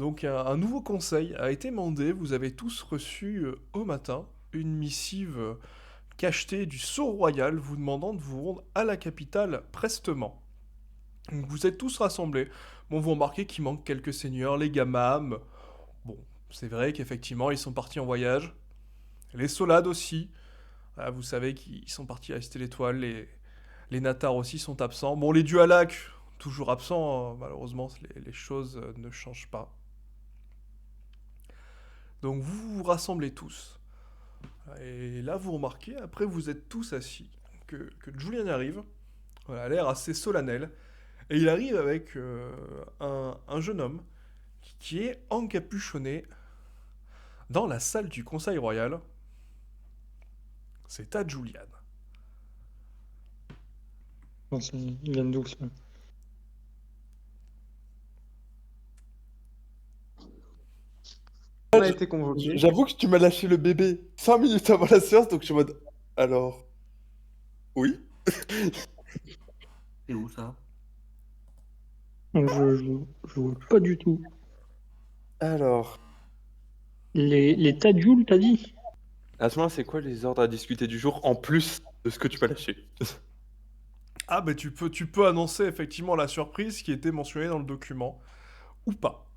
Donc un nouveau conseil a été mandé, vous avez tous reçu au matin une missive cachetée du sceau royal vous demandant de vous rendre à la capitale prestement. Donc vous êtes tous rassemblés. Bon, vous remarquez qu'il manque quelques seigneurs, les gamams. Bon, c'est vrai qu'effectivement ils sont partis en voyage. Les Solades aussi. Ah, vous savez qu'ils sont partis à l'étoile. Les Natars aussi sont absents. Bon, les Dualac, toujours absents. Malheureusement, les choses ne changent pas. Donc vous vous rassemblez tous. Et là, vous remarquez, après vous êtes tous assis, que Julian arrive. Voilà, a l'air assez solennel. Et il arrive avec un jeune homme qui est encapuchonné dans la salle du Conseil Royal. C'est à Julian. Non, il vient d'où ça? On a été convoqué. J'avoue que tu m'as lâché le bébé 5 minutes avant la séance, donc je suis en mode. Alors. Oui. C'est où ça? Je vois pas du tout. Alors. Les Tadjoul, t'as dit? À ce moment, c'est quoi les ordres à discuter du jour en plus de ce que tu m'as lâché? Ah, ben tu peux annoncer effectivement la surprise qui était mentionnée dans le document. Ou pas.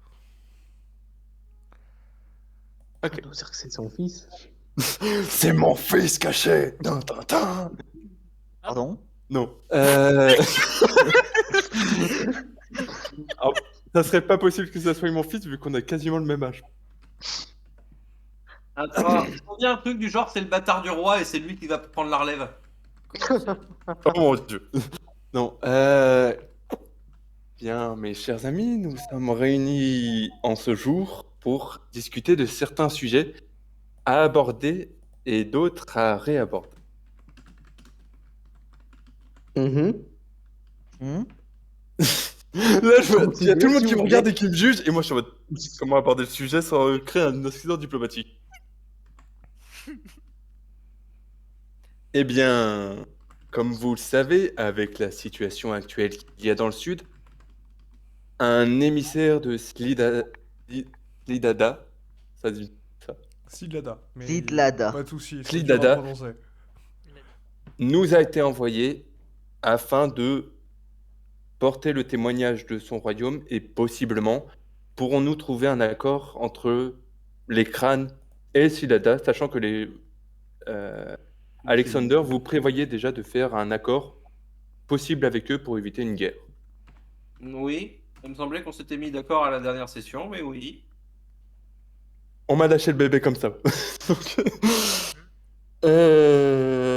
Ok. On doit dire que c'est son fils. C'est mon fils caché! Tin. Pardon? Non. Alors, ça serait pas possible que ça soit mon fils vu qu'on a quasiment le même âge. Attends, on dit un truc du genre c'est le bâtard du roi et c'est lui qui va prendre la relève. Oh mon dieu. Non. Bien, mes chers amis, nous sommes réunis en ce jour pour discuter de certains sujets à aborder et d'autres à réaborder. Là, il y a tout le monde qui me regarde et qui me juge, et moi je suis en mode comment aborder le sujet sans créer un incident diplomatique. Eh bien, comme vous le savez, avec la situation actuelle qu'il y a dans le Sud, un émissaire de Slidada, ça dit ça, Sidlada. Mais Sidlada. pas de soucis, c'est dur à Slidada, prononcer. nous a été envoyé afin de porter le témoignage de son royaume et possiblement pourrons-nous trouver un accord entre les crânes et Silada, sachant que Alexander, vous prévoyez déjà de faire un accord possible avec eux pour éviter une guerre. Oui, il me semblait qu'on s'était mis d'accord à la dernière session, mais oui. On m'a lâché le bébé comme ça. Donc, euh,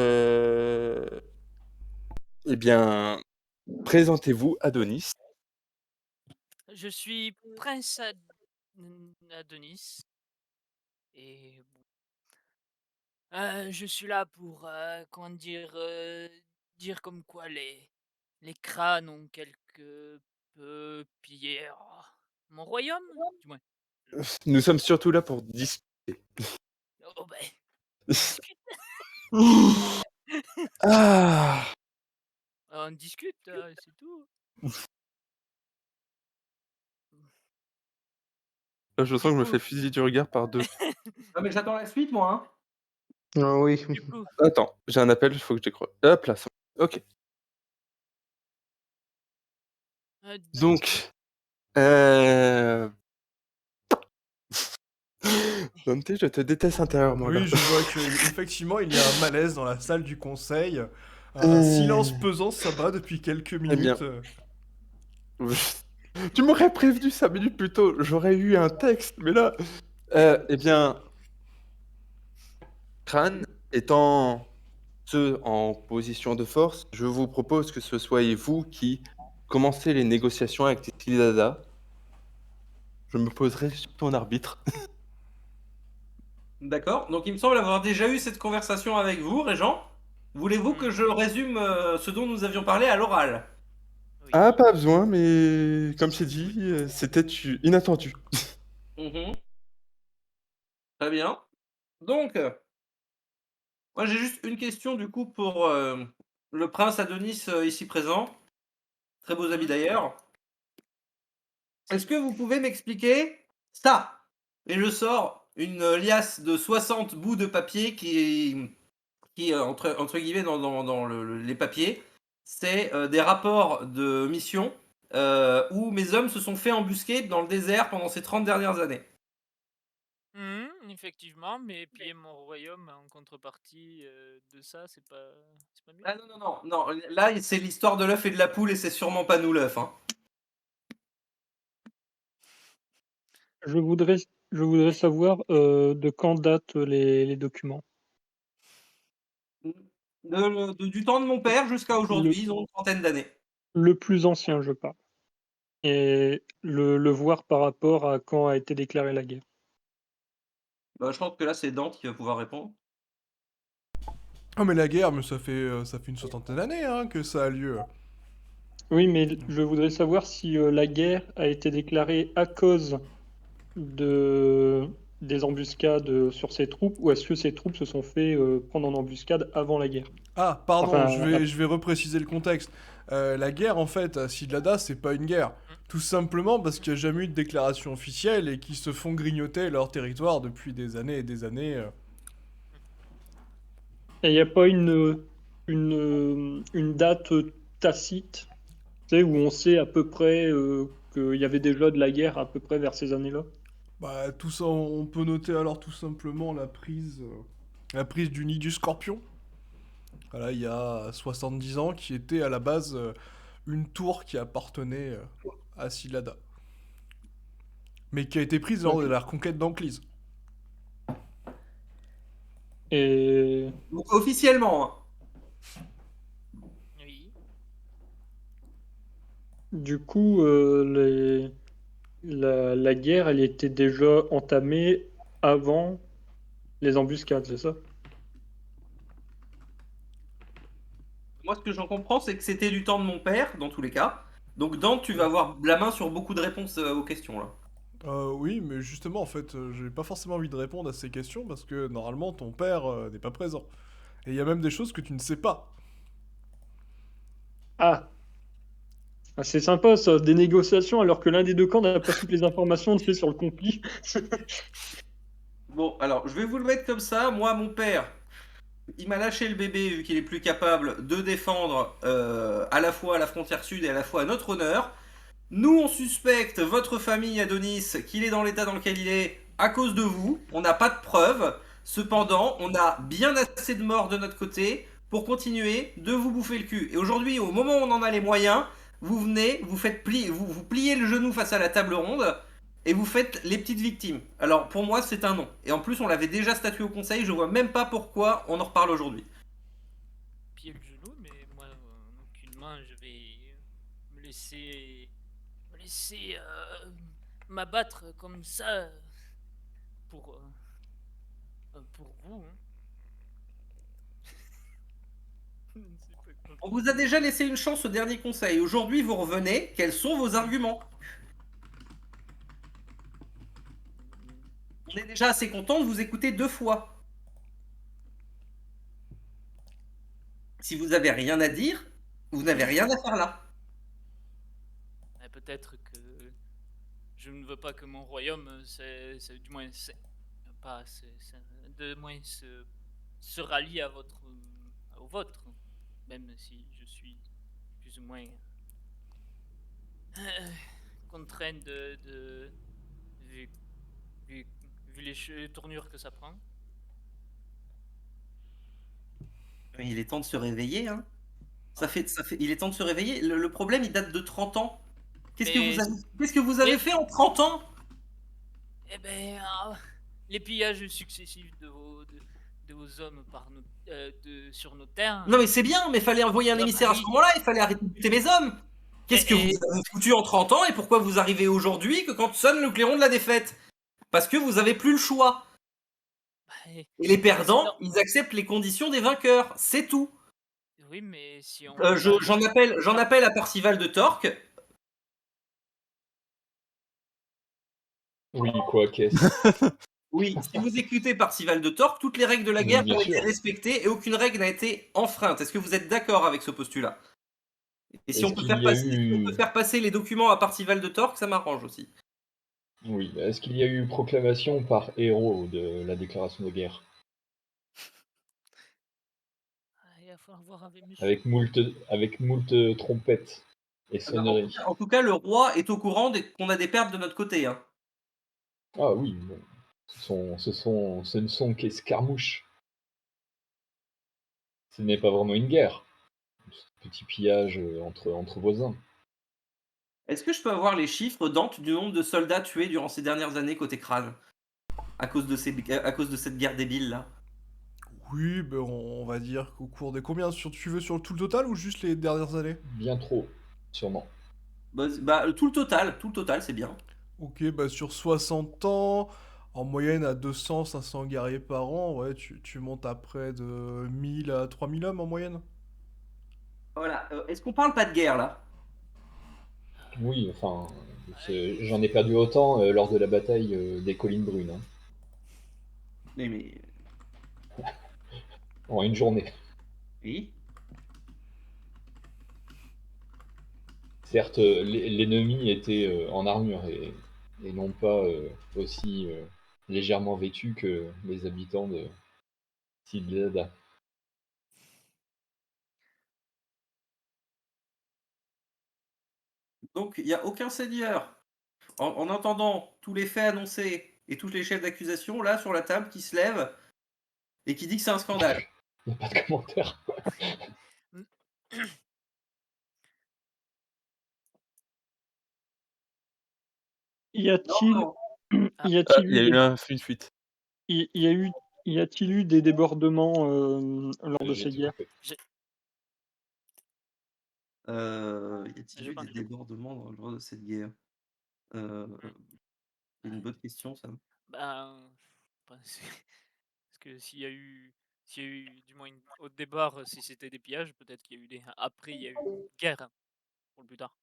Eh bien, présentez-vous, Adonis. Je suis Prince Adonis. Et bon, je suis là pour, comment dire comme quoi les crânes ont quelque peu pillé mon royaume, du moins. Nous sommes surtout là pour discuter. Oh ben, discute. Ah, On discute, c'est tout. je sens que je me fais fusiller du regard par deux. Ah, mais j'attends la suite, moi. Hein. Ah oui. Du coup, Attends, j'ai un appel, il faut que je décroche. Hop là, c'est bon. Ok. Donc, Dante, je te déteste intérieurement là. Oui, je vois qu'effectivement, il y a un malaise dans la salle du conseil. Un silence pesant s'abat depuis quelques Eh bien, minutes. tu m'aurais prévenu 5 minutes plus tôt, j'aurais eu un texte, mais là... eh bien, Kran étant ceux en position de force, je vous propose que ce soyez vous qui commencez les négociations avec Tilidada. Je me poserai sur ton arbitre. D'accord. Donc il me semble avoir déjà eu cette conversation avec vous, Régent. Voulez-vous que je résume ce dont nous avions parlé à l'oral? oui. Ah, pas besoin, mais comme j'ai dit, c'était inattendu. Mhm. Très bien. Donc, moi j'ai juste une question du coup pour le prince Adonis ici présent. Très beaux habits d'ailleurs. Est-ce que vous pouvez m'expliquer ça. Et je sors une liasse de 60 bouts de papier qui entre guillemets, dans les papiers, c'est des rapports de mission où mes hommes se sont fait embusquer dans le désert pendant ces 30 dernières années. Effectivement, mais piller mon royaume en contrepartie de ça, c'est pas mieux. Ah non, non, non, non, là c'est l'histoire de l'œuf et de la poule et c'est sûrement pas nous l'œuf. Hein. Je voudrais savoir de quand datent les documents. Du temps de mon père jusqu'à aujourd'hui, ils ont une trentaine d'années. Le plus ancien, je parle. Et le voir par rapport à quand a été déclarée la guerre. Bah, je pense que là c'est Dante qui va pouvoir répondre. Ah mais la guerre, mais ça fait une soixantaine d'années hein, que ça a lieu. Oui, mais je voudrais savoir si la guerre a été déclarée à cause des embuscades sur ces troupes, ou est-ce que ces troupes se sont fait prendre en embuscade avant la guerre? Ah, pardon, Enfin, je vais repréciser le contexte. La guerre, en fait, à Sidlada, c'est pas une guerre. Tout simplement parce qu'il n'y a jamais eu de déclaration officielle et qu'ils se font grignoter leur territoire depuis des années et des années. Et il n'y a pas une date tacite, tu sais, où on sait à peu près qu'il y avait déjà de la guerre à peu près vers ces années-là? Bah, tout ça, on peut noter alors tout simplement la prise du nid du scorpion. Voilà, il y a 70 ans, qui était à la base une tour qui appartenait à Sidlada. Mais qui a été prise lors de la reconquête d'Anklise. Et Donc officiellement, hein. Oui. du coup, la guerre, elle était déjà entamée avant les embuscades, c'est ça? Moi ce que j'en comprends c'est que c'était du temps de mon père dans tous les cas. Donc Dante, tu vas avoir la main sur beaucoup de réponses aux questions là. Oui, mais justement, en fait, j'ai pas forcément envie de répondre à ces questions parce que normalement ton père n'est pas présent. Et il y a même des choses que tu ne sais pas. Ah, ah, c'est sympa ça, des négociations alors que l'un des deux camps n'a pas toutes les informations, tu sais, sur le conflit. Bon, alors je vais vous le mettre comme ça. Moi, mon père, il m'a lâché le bébé vu qu'il est plus capable de défendre à la fois la frontière sud et à la fois notre honneur. Nous, on suspecte votre famille Adonis qu'il est dans l'état dans lequel il est à cause de vous. On n'a pas de preuves. Cependant, on a bien assez de morts de notre côté pour continuer de vous bouffer le cul. Et aujourd'hui, au moment où on en a les moyens, vous venez, vous pliez le genou face à la table ronde et vous faites les petites victimes. Alors pour moi, c'est un non. Et en plus, on l'avait déjà statué au conseil. Je vois même pas pourquoi on en reparle aujourd'hui. Pied le genou, mais moi, aucunement, je vais me laisser m'abattre comme ça pour vous. Hein. Je ne sais pas quoi. On vous a déjà laissé une chance au dernier conseil. Aujourd'hui, vous revenez. Quels sont vos arguments? On est déjà assez content de vous écouter 2 fois. Si vous avez rien à dire, vous n'avez rien à faire là. Peut-être que je ne veux pas que mon royaume, du moins, pas, de moins se rallie au vôtre, même si je suis plus ou moins contraint vu les tournures que ça prend. Mais il est temps de se réveiller, hein. Il est temps de se réveiller. Le problème, il date de 30 ans. Qu'est-ce que vous avez fait en 30 ans? Eh ben, les pillages successifs de vos hommes sur nos terres. Non mais c'est bien, mais fallait envoyer un émissaire à ce moment-là, il fallait arrêter de buter mes hommes. Qu'est-ce que vous avez foutu en 30 ans et pourquoi vous arrivez aujourd'hui que quand sonne le clairon de la défaite? Parce que vous avez plus le choix. Et les perdants, ils acceptent les conditions des vainqueurs, c'est tout. Oui, mais si on... J'en appelle à Parcival de Torque. Oui, quoi, qu'est-ce? Oui, si vous écoutez Parcival de Torque, toutes les règles de la guerre ont été respectées et aucune règle n'a été enfreinte. Est-ce que vous êtes d'accord avec ce postulat? Et si on peut faire passer les documents à Parcival de Torque, ça m'arrange aussi. Oui, est-ce qu'il y a eu proclamation par héros de la déclaration de guerre? Il va falloir voir avec monsieur. Avec moult trompettes et Ah bah, en tout sonneries. cas, en tout cas, le roi est au courant qu'on a des pertes de notre côté. Hein. Ah oui, bon, ce ne sont qu'escarmouches. Ce n'est pas vraiment une guerre. Petit pillage entre voisins. Est-ce que je peux avoir les chiffres, Dante, du nombre de soldats tués durant ces dernières années côté crâne à cause de cette guerre débile là? Oui, ben on va dire qu'au cours des combien tu veux sur tout le total ou juste les dernières années? Bien trop, sûrement. Bah, tout le total, c'est bien. Ok, bah sur 60 ans, en moyenne à 200-500 guerriers par an, ouais, tu montes à près de 1000 à 3000 hommes en moyenne. Voilà. Est-ce qu'on parle pas de guerre là? Oui, enfin, j'en ai perdu autant lors de la bataille des collines brunes, hein, Mais en une journée. oui. Certes, l'ennemi était en armure et non pas aussi légèrement vêtu que les habitants de Sidlada. Donc il n'y a aucun seigneur. En entendant tous les faits annoncés et tous les chefs d'accusation là sur la table qui se lèvent et qui dit que c'est un scandale. Il n'y a pas de commentaire. Y a-t-il Non, y a-t-il Il y eu a des eu une fuite. y a-t-il eu des débordements lors de J'ai ces été guerres? coupé. y a-t-il Je eu des pense. débordements dans le cadre de cette guerre? Euh, c'est une bonne question ça. Ben, parce que s'il y a eu du moins au départ, si c'était des pillages, peut-être qu'il y a eu des. Après, il y a eu une guerre hein, pour le plus tard.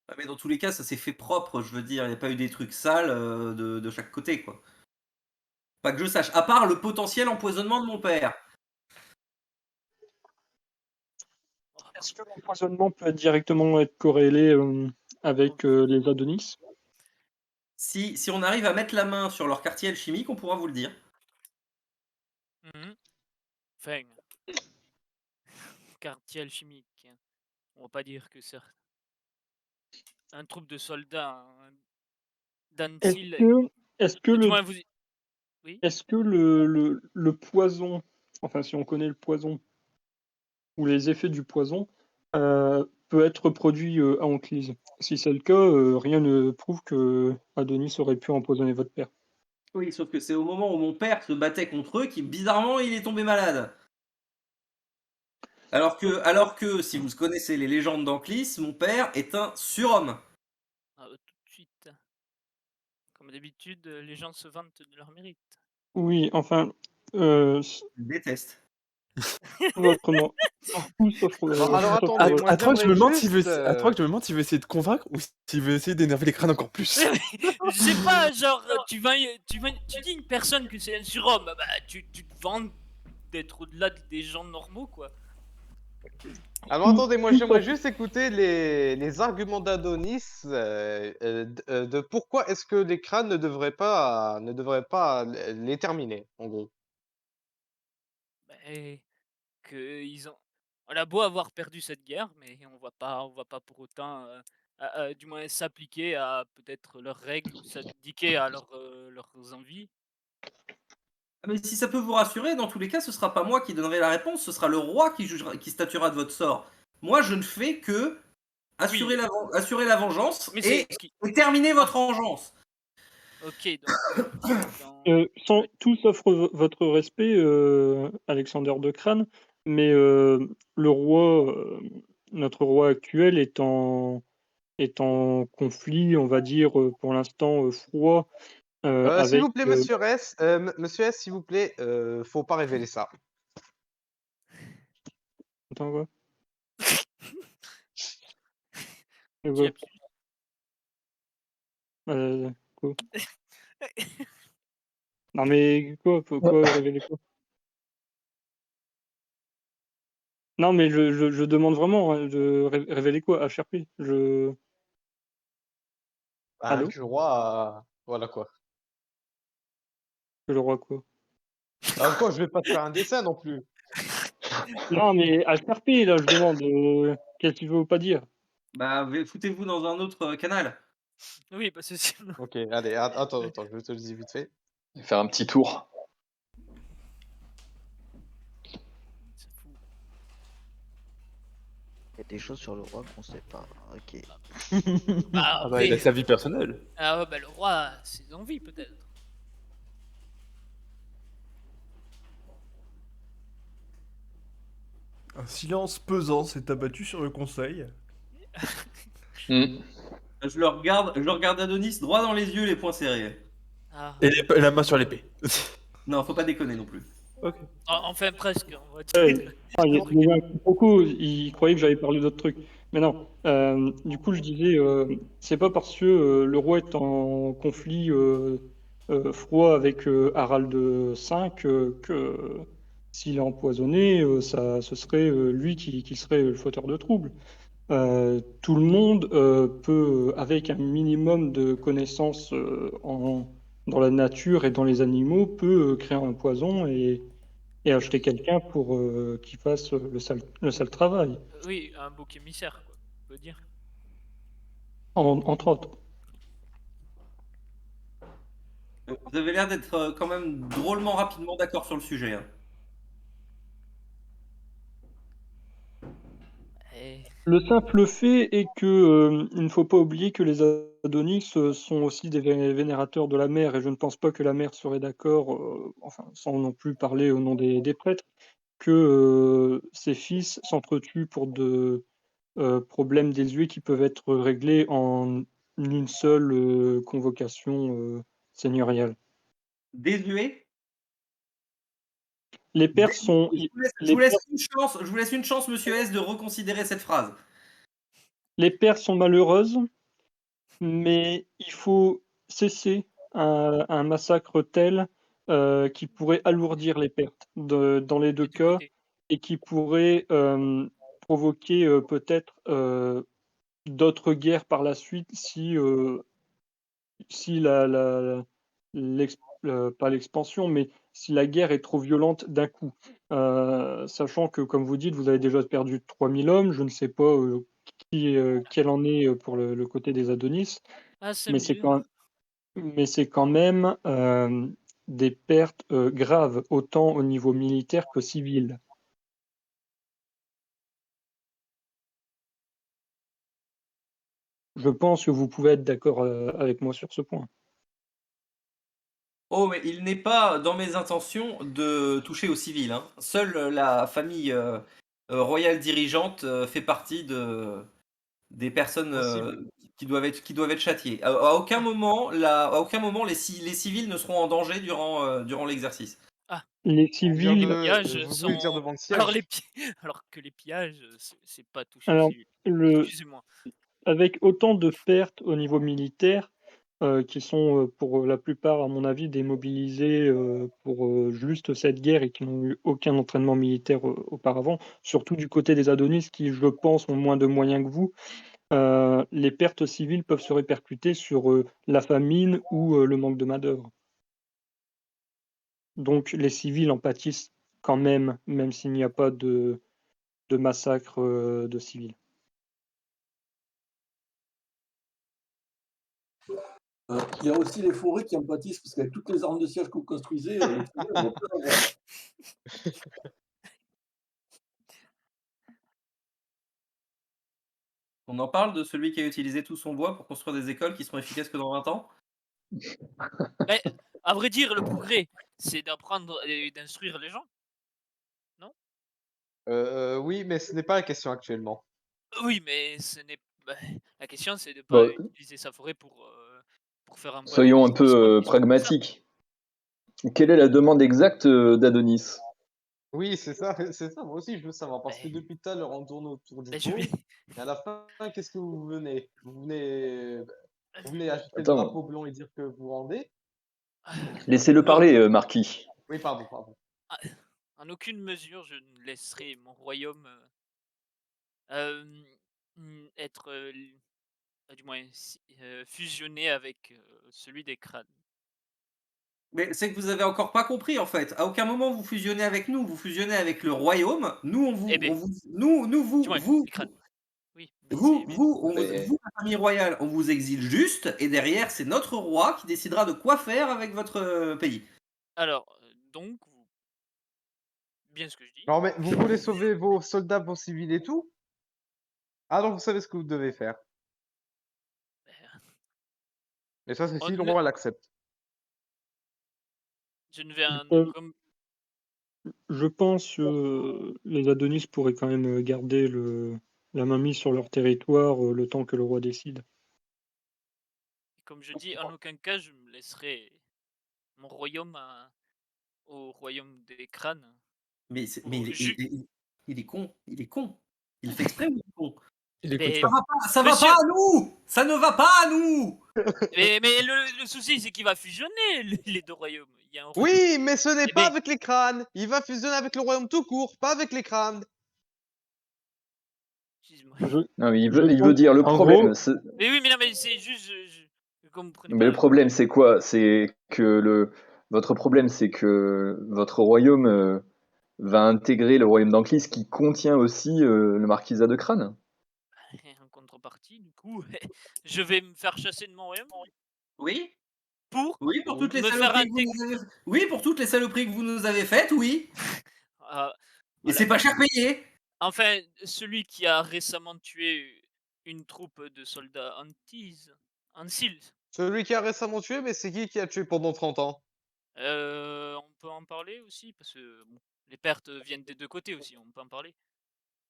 Ah, mais dans tous les cas, ça s'est fait propre, je veux dire. Il n'y a pas eu des trucs sales de chaque côté, quoi. Pas que je sache. À part le potentiel empoisonnement de mon père. Oh, Est-ce que l'empoisonnement peut directement être corrélé avec les Adonis? Si on arrive à mettre la main sur leur quartier alchimique, on pourra vous le dire. mhm. Enfin, quartier alchimique. Hein. On va pas dire que c'est un troupe de soldats Est-ce d'Antil. que est-ce que Du le moins, vous. Oui. est-ce que le poison, enfin si on connaît le poison ou les effets du poison, peut être produit à Antilles? Si c'est le cas, rien ne prouve que Adonis aurait pu empoisonner votre père. Oui, sauf que c'est au moment où mon père se battait contre eux qui, bizarrement, il est tombé malade. Alors que, si vous connaissez les légendes d'Anclis, mon père est un surhomme. Tout de suite. Comme d'habitude, les gens se vantent de leur mérite. Oui, enfin, Je le déteste. votre nom. Tout sauf, Alors tout sauf attendez, moi À toi que je j'aimerais me demande juste. s'il veut essayer de convaincre ou s'il veut essayer d'énerver les crânes encore plus. Je sais pas, genre, tu dis une personne que c'est un surhomme, bah tu te vantes d'être au-delà des gens normaux, quoi. Alors attendez, moi tout j'aimerais sauf- juste écouter les arguments d'Adonis de pourquoi est-ce que les crânes ne devraient pas les terminer, en gros. Bah, que ils ont. On a beau avoir perdu cette guerre, mais on va pas pour autant, du moins s'appliquer à peut-être leurs règles ou s'abdiquer à leurs envies. Ah, mais si ça peut vous rassurer, dans tous les cas, ce sera pas moi qui donnerai la réponse, ce sera le roi qui jugera, qui statuera de votre sort. Moi, je ne fais que Oui, assurer la vengeance mais et, c'est ce qui. et terminer votre vengeance. Ok, donc sans tout sauf votre respect, Alexander de Crâne, mais le roi, notre roi actuel est en conflit, on va dire, pour l'instant, froid, S'il avec, vous plaît, Monsieur S, Monsieur S, s'il vous plaît, faut pas révéler ça. attends, quoi? tu Quoi? as plus. Quoi? Non mais quoi? Quoi révéler quoi? Non mais je demande vraiment, de révéler quoi? HRP? Bah, Allô? que le roi, voilà quoi. Que le roi quoi? Ah quoi, je vais pas te faire un dessin non plus. Non, mais HRP, là, je demande, qu'est-ce qu'il veut pas dire? Bah, foutez-vous dans un autre canal. Oui, parce que sinon. Ok, allez, attends, je te le dis vite fait. Faire un petit tour. C'est fou. Il y a des choses sur le roi qu'on sait pas. Ok. Bah, Ah bah, il a après, sa vie personnelle. ah ouais, bah, le roi a ses envies, peut-être. Un silence pesant s'est abattu sur le conseil. Hmm. Je le regarde Adonis droit dans les yeux, les poings serrés. Ah. Et la main sur l'épée. Non, faut pas déconner non plus. Enfin, presque, on va Ouais. dire. Ah, il y a déjà un quiproquo, il croyait que j'allais parler d'autres trucs. Mais non, du coup, je disais, c'est pas parce que le roi est en conflit froid avec Harald V que s'il est empoisonné, ce serait lui qui serait le fauteur de troubles. Tout le monde peut, avec un minimum de connaissances dans la nature et dans les animaux, peut créer un poison et acheter quelqu'un pour qu'il fasse le sale travail, Oui, un bouc émissaire, quoi, on peut dire. entre autres. Vous avez l'air d'être quand même drôlement rapidement d'accord sur le sujet. Hein. Et... Le simple fait est que il ne faut pas oublier que les Adonis sont aussi des vénérateurs de la mer, et je ne pense pas que la mer serait d'accord, enfin, sans non plus parler au nom des prêtres, que ses fils s'entretuent pour de problèmes désuets qui peuvent être réglés en une seule convocation seigneuriale. Désuet. Les pères sont, Je les vous laisse pères, une chance, je vous laisse une chance, monsieur S, de reconsidérer cette phrase. les pères sont malheureuses, mais il faut cesser un massacre tel qui pourrait alourdir les pertes dans les deux des deux cas côtés. et qui pourrait provoquer peut-être d'autres guerres par la suite si pas l'expansion, mais si la guerre est trop violente d'un coup. Sachant que, comme vous dites, vous avez déjà perdu 3000 hommes, je ne sais pas quel en est pour le côté des Adonis, Ah, mais c'est 5000. quand même des pertes graves, autant au niveau militaire que civil. Je pense que vous pouvez être d'accord avec moi sur ce point. Oh, mais il n'est pas dans mes intentions de toucher aux civils. Hein. Seule la famille royale dirigeante fait partie des personnes Possible. qui doivent être châtiées. À aucun moment, les civils ne seront en danger durant l'exercice. Ah, Les On vient civils, les pillages vous voulez dire sont. devant le Alors, siège? Alors que les pillages, c'est pas touché au alors, civil. le, Excusez-moi. avec autant de pertes au niveau militaire, qui sont pour la plupart, à mon avis, démobilisés pour juste cette guerre et qui n'ont eu aucun entraînement militaire auparavant, surtout du côté des Adonis qui, je pense, ont moins de moyens que vous, les pertes civiles peuvent se répercuter sur la famine ou le manque de main-d'œuvre. Donc les civils en pâtissent quand même, même s'il n'y a pas de massacre de civils. Il y a aussi les forêts qui en pâtissent, parce qu'avec toutes les armes de siège que vous construisez, les forêts, on va pas en avoir. On en parle de celui qui a utilisé tout son bois pour construire des écoles qui seront efficaces que dans 20 ans. Mais, à vrai dire, le progrès, c'est d'apprendre et d'instruire les gens. Oui, mais ce n'est pas la question actuellement. Oui, mais ce n'est bah, la question, c'est de Bah, pas utiliser sa forêt pour faire un bon soyons un investissement. peu C'est ça. pragmatiques. Quelle est la demande exacte d'Adonis? Oui, c'est ça, c'est ça. Moi aussi, je veux savoir, parce que Ben, depuis tout à l'heure, on tourne autour du ben, je pot, vais. et à la fin, qu'est-ce que vous venez? Vous venez acheter le Attends, drapeau blanc et dire que vous rendez? laissez-le Non, parler, Marquis. Oui, pardon. ah, en aucune mesure, je ne laisserai mon royaume être du moins fusionner avec celui des crânes. Mais c'est que vous avez encore pas compris en fait. À aucun moment vous fusionnez avec nous, vous fusionnez avec le royaume. Nous on vous, Eh ben, on vous nous du moins, vous les crânes. Oui, mais vous c'est- vous, on vous, Mais- vous, la famille royale, on vous exile juste et derrière c'est notre roi qui décidera de quoi faire avec votre pays. Alors, donc, bien ce que je dis. Non, mais vous voulez sauver vos soldats, vos civils et tout? Ah, donc vous savez ce que vous devez faire. Et ça, c'est si On le ne- roi l'accepte. Je ne vais un Euh, comme Je pense que les Adonis pourraient quand même garder la mainmise sur leur territoire le temps que le roi décide. comme je dis, en aucun cas je me laisserai mon royaume au royaume des crânes. Mais, mais il est- il est con, il est con. Il fait exprès ou il est con? Il écoute Mais, pas. Ça va Monsieur- pas à nous. Ça ne va pas à nous. mais le souci c'est qu'il va fusionner les deux royaumes. Il y a un royaume- Oui, mais ce n'est Eh pas ben- avec les crânes. Il va fusionner avec le royaume tout court, pas avec les crânes. Excuse-moi. Non, mais il Je veut pense- dire le en problème. gros- Mais oui, mais non, mais c'est juste, je comprenais Mais pas. le problème, c'est quoi? C'est que votre problème, c'est que votre royaume va intégrer le royaume d'Anclis qui contient aussi le marquisat de Crâne. En contrepartie, du coup, je vais me faire chasser de mon royaume Oui. pour Oui, pour toutes les me faire saloperies que vous nous avez... Oui, pour toutes les saloperies que vous nous avez faites, oui. Ah, Et voilà. c'est pas cher payé. Enfin, celui qui a récemment tué une troupe de soldats Antil. Celui qui a récemment tué, mais c'est qui a tué pendant 30 ans? On peut en parler aussi parce que bon, les pertes viennent des deux côtés aussi. On peut en parler.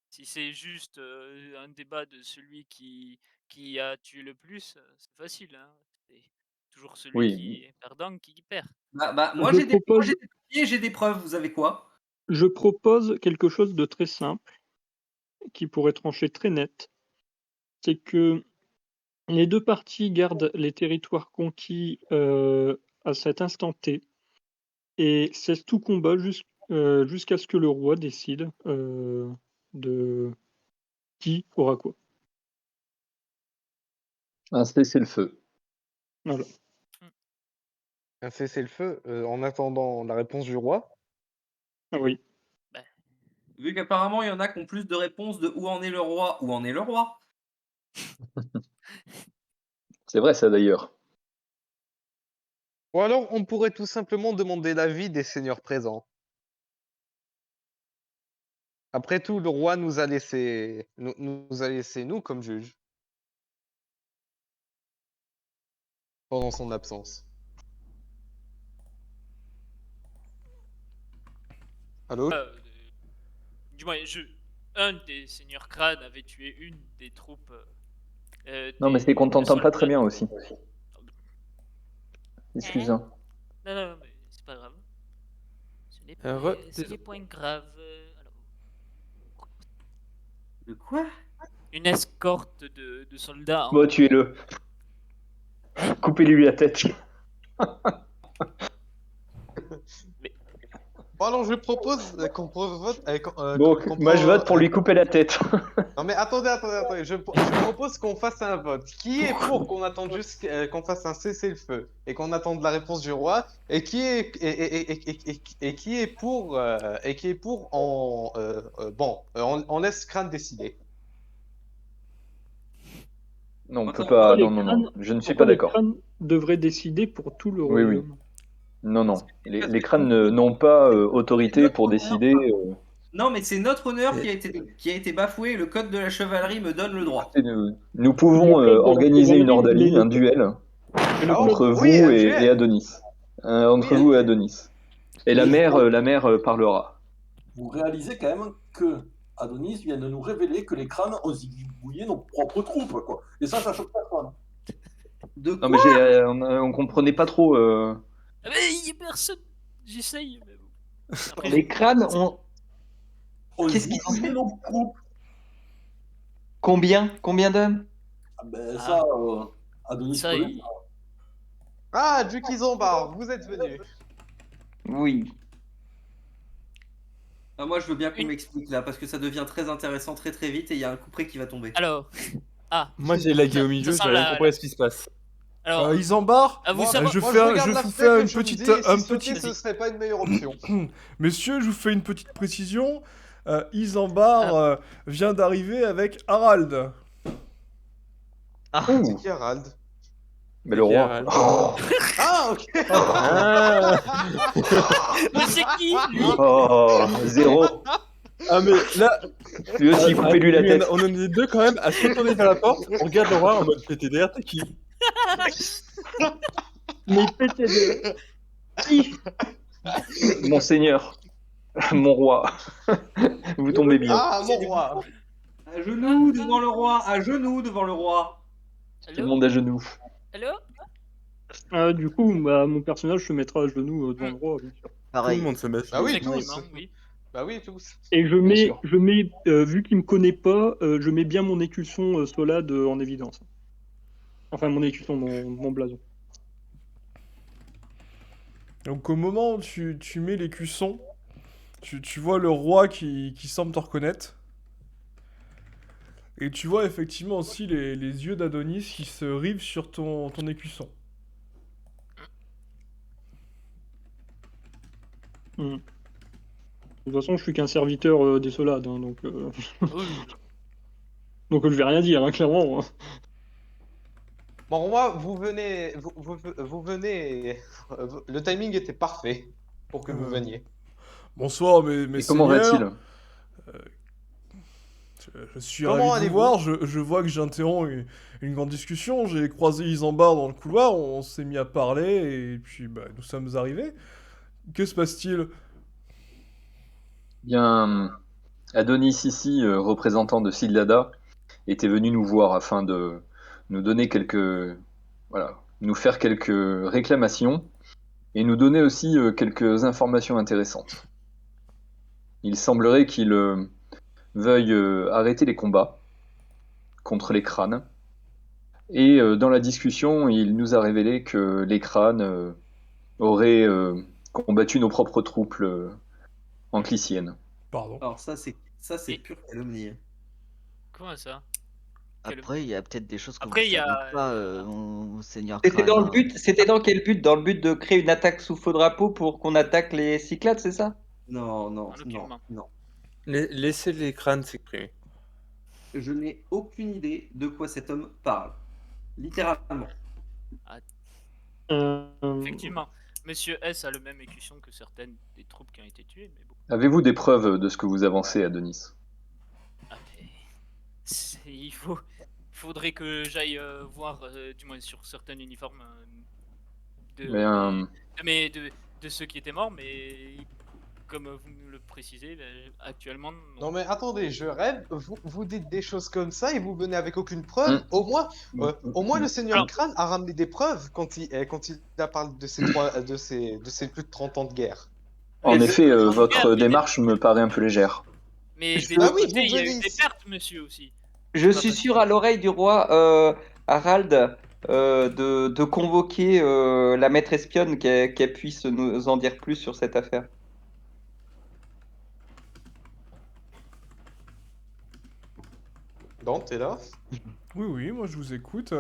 Si c'est juste un débat de celui qui a tué le plus, c'est facile. Hein. C'est toujours celui Oui. qui est perdant qui perd. Moi Je j'ai des propose- papiers, j'ai des preuves. Vous avez quoi? Je propose quelque chose de très simple qui pourrait trancher très net. C'est que les deux parties gardent les territoires conquis à cet instant T et cessent tout combat jusqu'à ce que le roi décide de qui aura quoi. Un cessez-le-feu. Voilà. Un cessez-le-feu en attendant la réponse du roi. Ah oui. Vu qu'apparemment il y en a qui ont plus de réponses de où en est le roi, où en est le roi. C'est vrai, ça d'ailleurs. Ou alors, on pourrait tout simplement demander l'avis des seigneurs présents. Après tout, le roi nous a laissé, nous a laissé nous comme juges pendant son absence. Allô? Du moins, un des seigneurs crânes avait tué une des troupes. Non, mais c'est qu'on des t'entend pas soldats. très bien aussi. Excuse. Hein. Non, non, mais c'est pas grave. Ce n'est Désolé. point grave. Alors, De quoi? une escorte de soldats. Bon, tuez-le. Coupez-lui la tête. Bon, alors, je propose qu'on vote. Bon, qu'on moi je prend- vote pour lui couper la tête. Non mais attendez. Je propose qu'on fasse un vote. Qui est pour qu'on attende juste qu'on fasse un cessez-le-feu et qu'on attende la réponse du roi et qui est pour on laisse Crâne décider. Non, on peut Pourquoi pas. les Non, crânes- je ne suis Pourquoi pas les d'accord. crânes devraient décider pour tout le Oui, oui. royaume. Non. Les crânes n'ont pas autorité pour décider. Non, mais c'est notre honneur qui a été bafoué. Le code de la chevalerie me donne le droit. Nous pouvons Le code de la organiser une chevalerie, ordalie, mais le- un duel Et le entre code- vous oui, un et duel. Adonis. Entre Oui, vous un et Adonis. Et la mère parlera. Vous réalisez quand même que Adonis vient de nous révéler que les crânes ont zigouillé nos propres troupes, quoi. Et ça choque personne. De Non, quoi? mais on comprenait pas trop. Mais il y a personne. J'essaye. Mais bon. Après, Les crânes ont On Qu'est-ce qu'ils ont zigouillé fait? nos troupes. combien d'hommes? Ah ben ça, Adonis ça, peut le il- dire. Ah, Juki Zombar, vous êtes venu. Oui. Ah, moi, je veux bien qu'on Une- m'explique là, parce que ça devient très intéressant très très vite et il y a un couperet qui va tomber. Alors, Ah, Moi, j'ai lagué au milieu, sent j'ai rien compris à ce qui se passe. alors, Isambard, à vous Moi, savoir. je moi, fais un- regarde je la vous fenêtre fais et une je me petite, dis, un si sauter, petit- ce serait pas une meilleure option. Messieurs, je vous fais une petite précision. Isambard vient d'arriver avec Harald. C'est qui Harald? Mais le roi. Harald. Ah, ok. Ah, Mais c'est qui lui? Oh, 0. ah, mais là, Lui aussi, coupez-lui la tête. on en est deux quand même à se retourner vers la porte. On regarde le roi en mode PTDR, t'es qui? Mais PTD. Qui Monseigneur, mon roi, vous tombez bien. Ah, mon roi. À genoux devant le roi, à genoux devant le roi. Tout le monde à genoux. Allô? Du coup, mon personnage se mettra à genoux devant le roi, bien sûr. Tout Pareil. le monde se met. Bah oui, Effectivement, tous. oui. Bah oui, tous. Et sûr. je mets vu qu'il me connaît pas, je mets bien mon écusson Solade en évidence. Enfin, mon écusson, mon blason. Donc au moment où tu mets l'écusson, tu vois le roi qui semble te reconnaître. Et tu vois effectivement aussi les yeux d'Adonis qui se rivent sur ton écusson. De toute façon, je suis qu'un serviteur des Solades, hein, donc Oui. donc je vais rien dire, hein, clairement. Hein. Mon roi, vous venez. Vous venez. Le timing était parfait pour que vous veniez. Bonsoir, mes Et comment seigneurs. va-t-il? Je suis Comment ravi de vous allez-vous voir. Je vois que j'interromps une grande discussion. J'ai croisé Isambard dans le couloir. On s'est mis à parler et puis nous sommes arrivés. Que se passe-t-il? Bien, Adonis ici, représentant de Sildada, était venu nous voir afin de nous donner nous faire quelques réclamations et nous donner aussi quelques informations intéressantes. Il semblerait qu'il veuille arrêter les combats contre les crânes. Et dans la discussion, il nous a révélé que les crânes auraient combattu nos propres troupes ancliciennes. Pardon. Alors ça c'est pure calomnie. Comment ça? Après, il y a peut-être des choses que Après, vous il y a- savez pas, Seigneur C'était dans Crâne, le but, c'était dans quel but? Dans le but de créer une attaque sous faux drapeau pour qu'on attaque les Cyclades, c'est ça? Non. Aucunement. Laissez les crânes s'exprimer. Je n'ai aucune idée de quoi cet homme parle. Littéralement. Effectivement. Monsieur S a le même écusson que certaines des troupes qui ont été tuées, mais bon. Avez-vous des preuves de ce que vous avancez, Adonis? Ah, mais il faudrait que j'aille voir, du moins sur certains uniformes de ceux qui étaient morts, mais comme vous me le précisez, actuellement. Non mais attendez, je rêve. Vous dites des choses comme ça et vous venez avec aucune preuve. Au moins le Seigneur Crâne a ramené des preuves quand il a parlé de ces plus de 30 ans de guerre. En Mais effet, je- votre mais- démarche me paraît un peu légère. Mais Je- des deux Ah oui, côtés, vous il y a venez eu des ici. pertes, monsieur aussi. Je susurre à l'oreille du roi Harald de convoquer la maître espionne qu'elle puisse nous en dire plus sur cette affaire. Dante, t'es là? Oui, moi je vous écoute.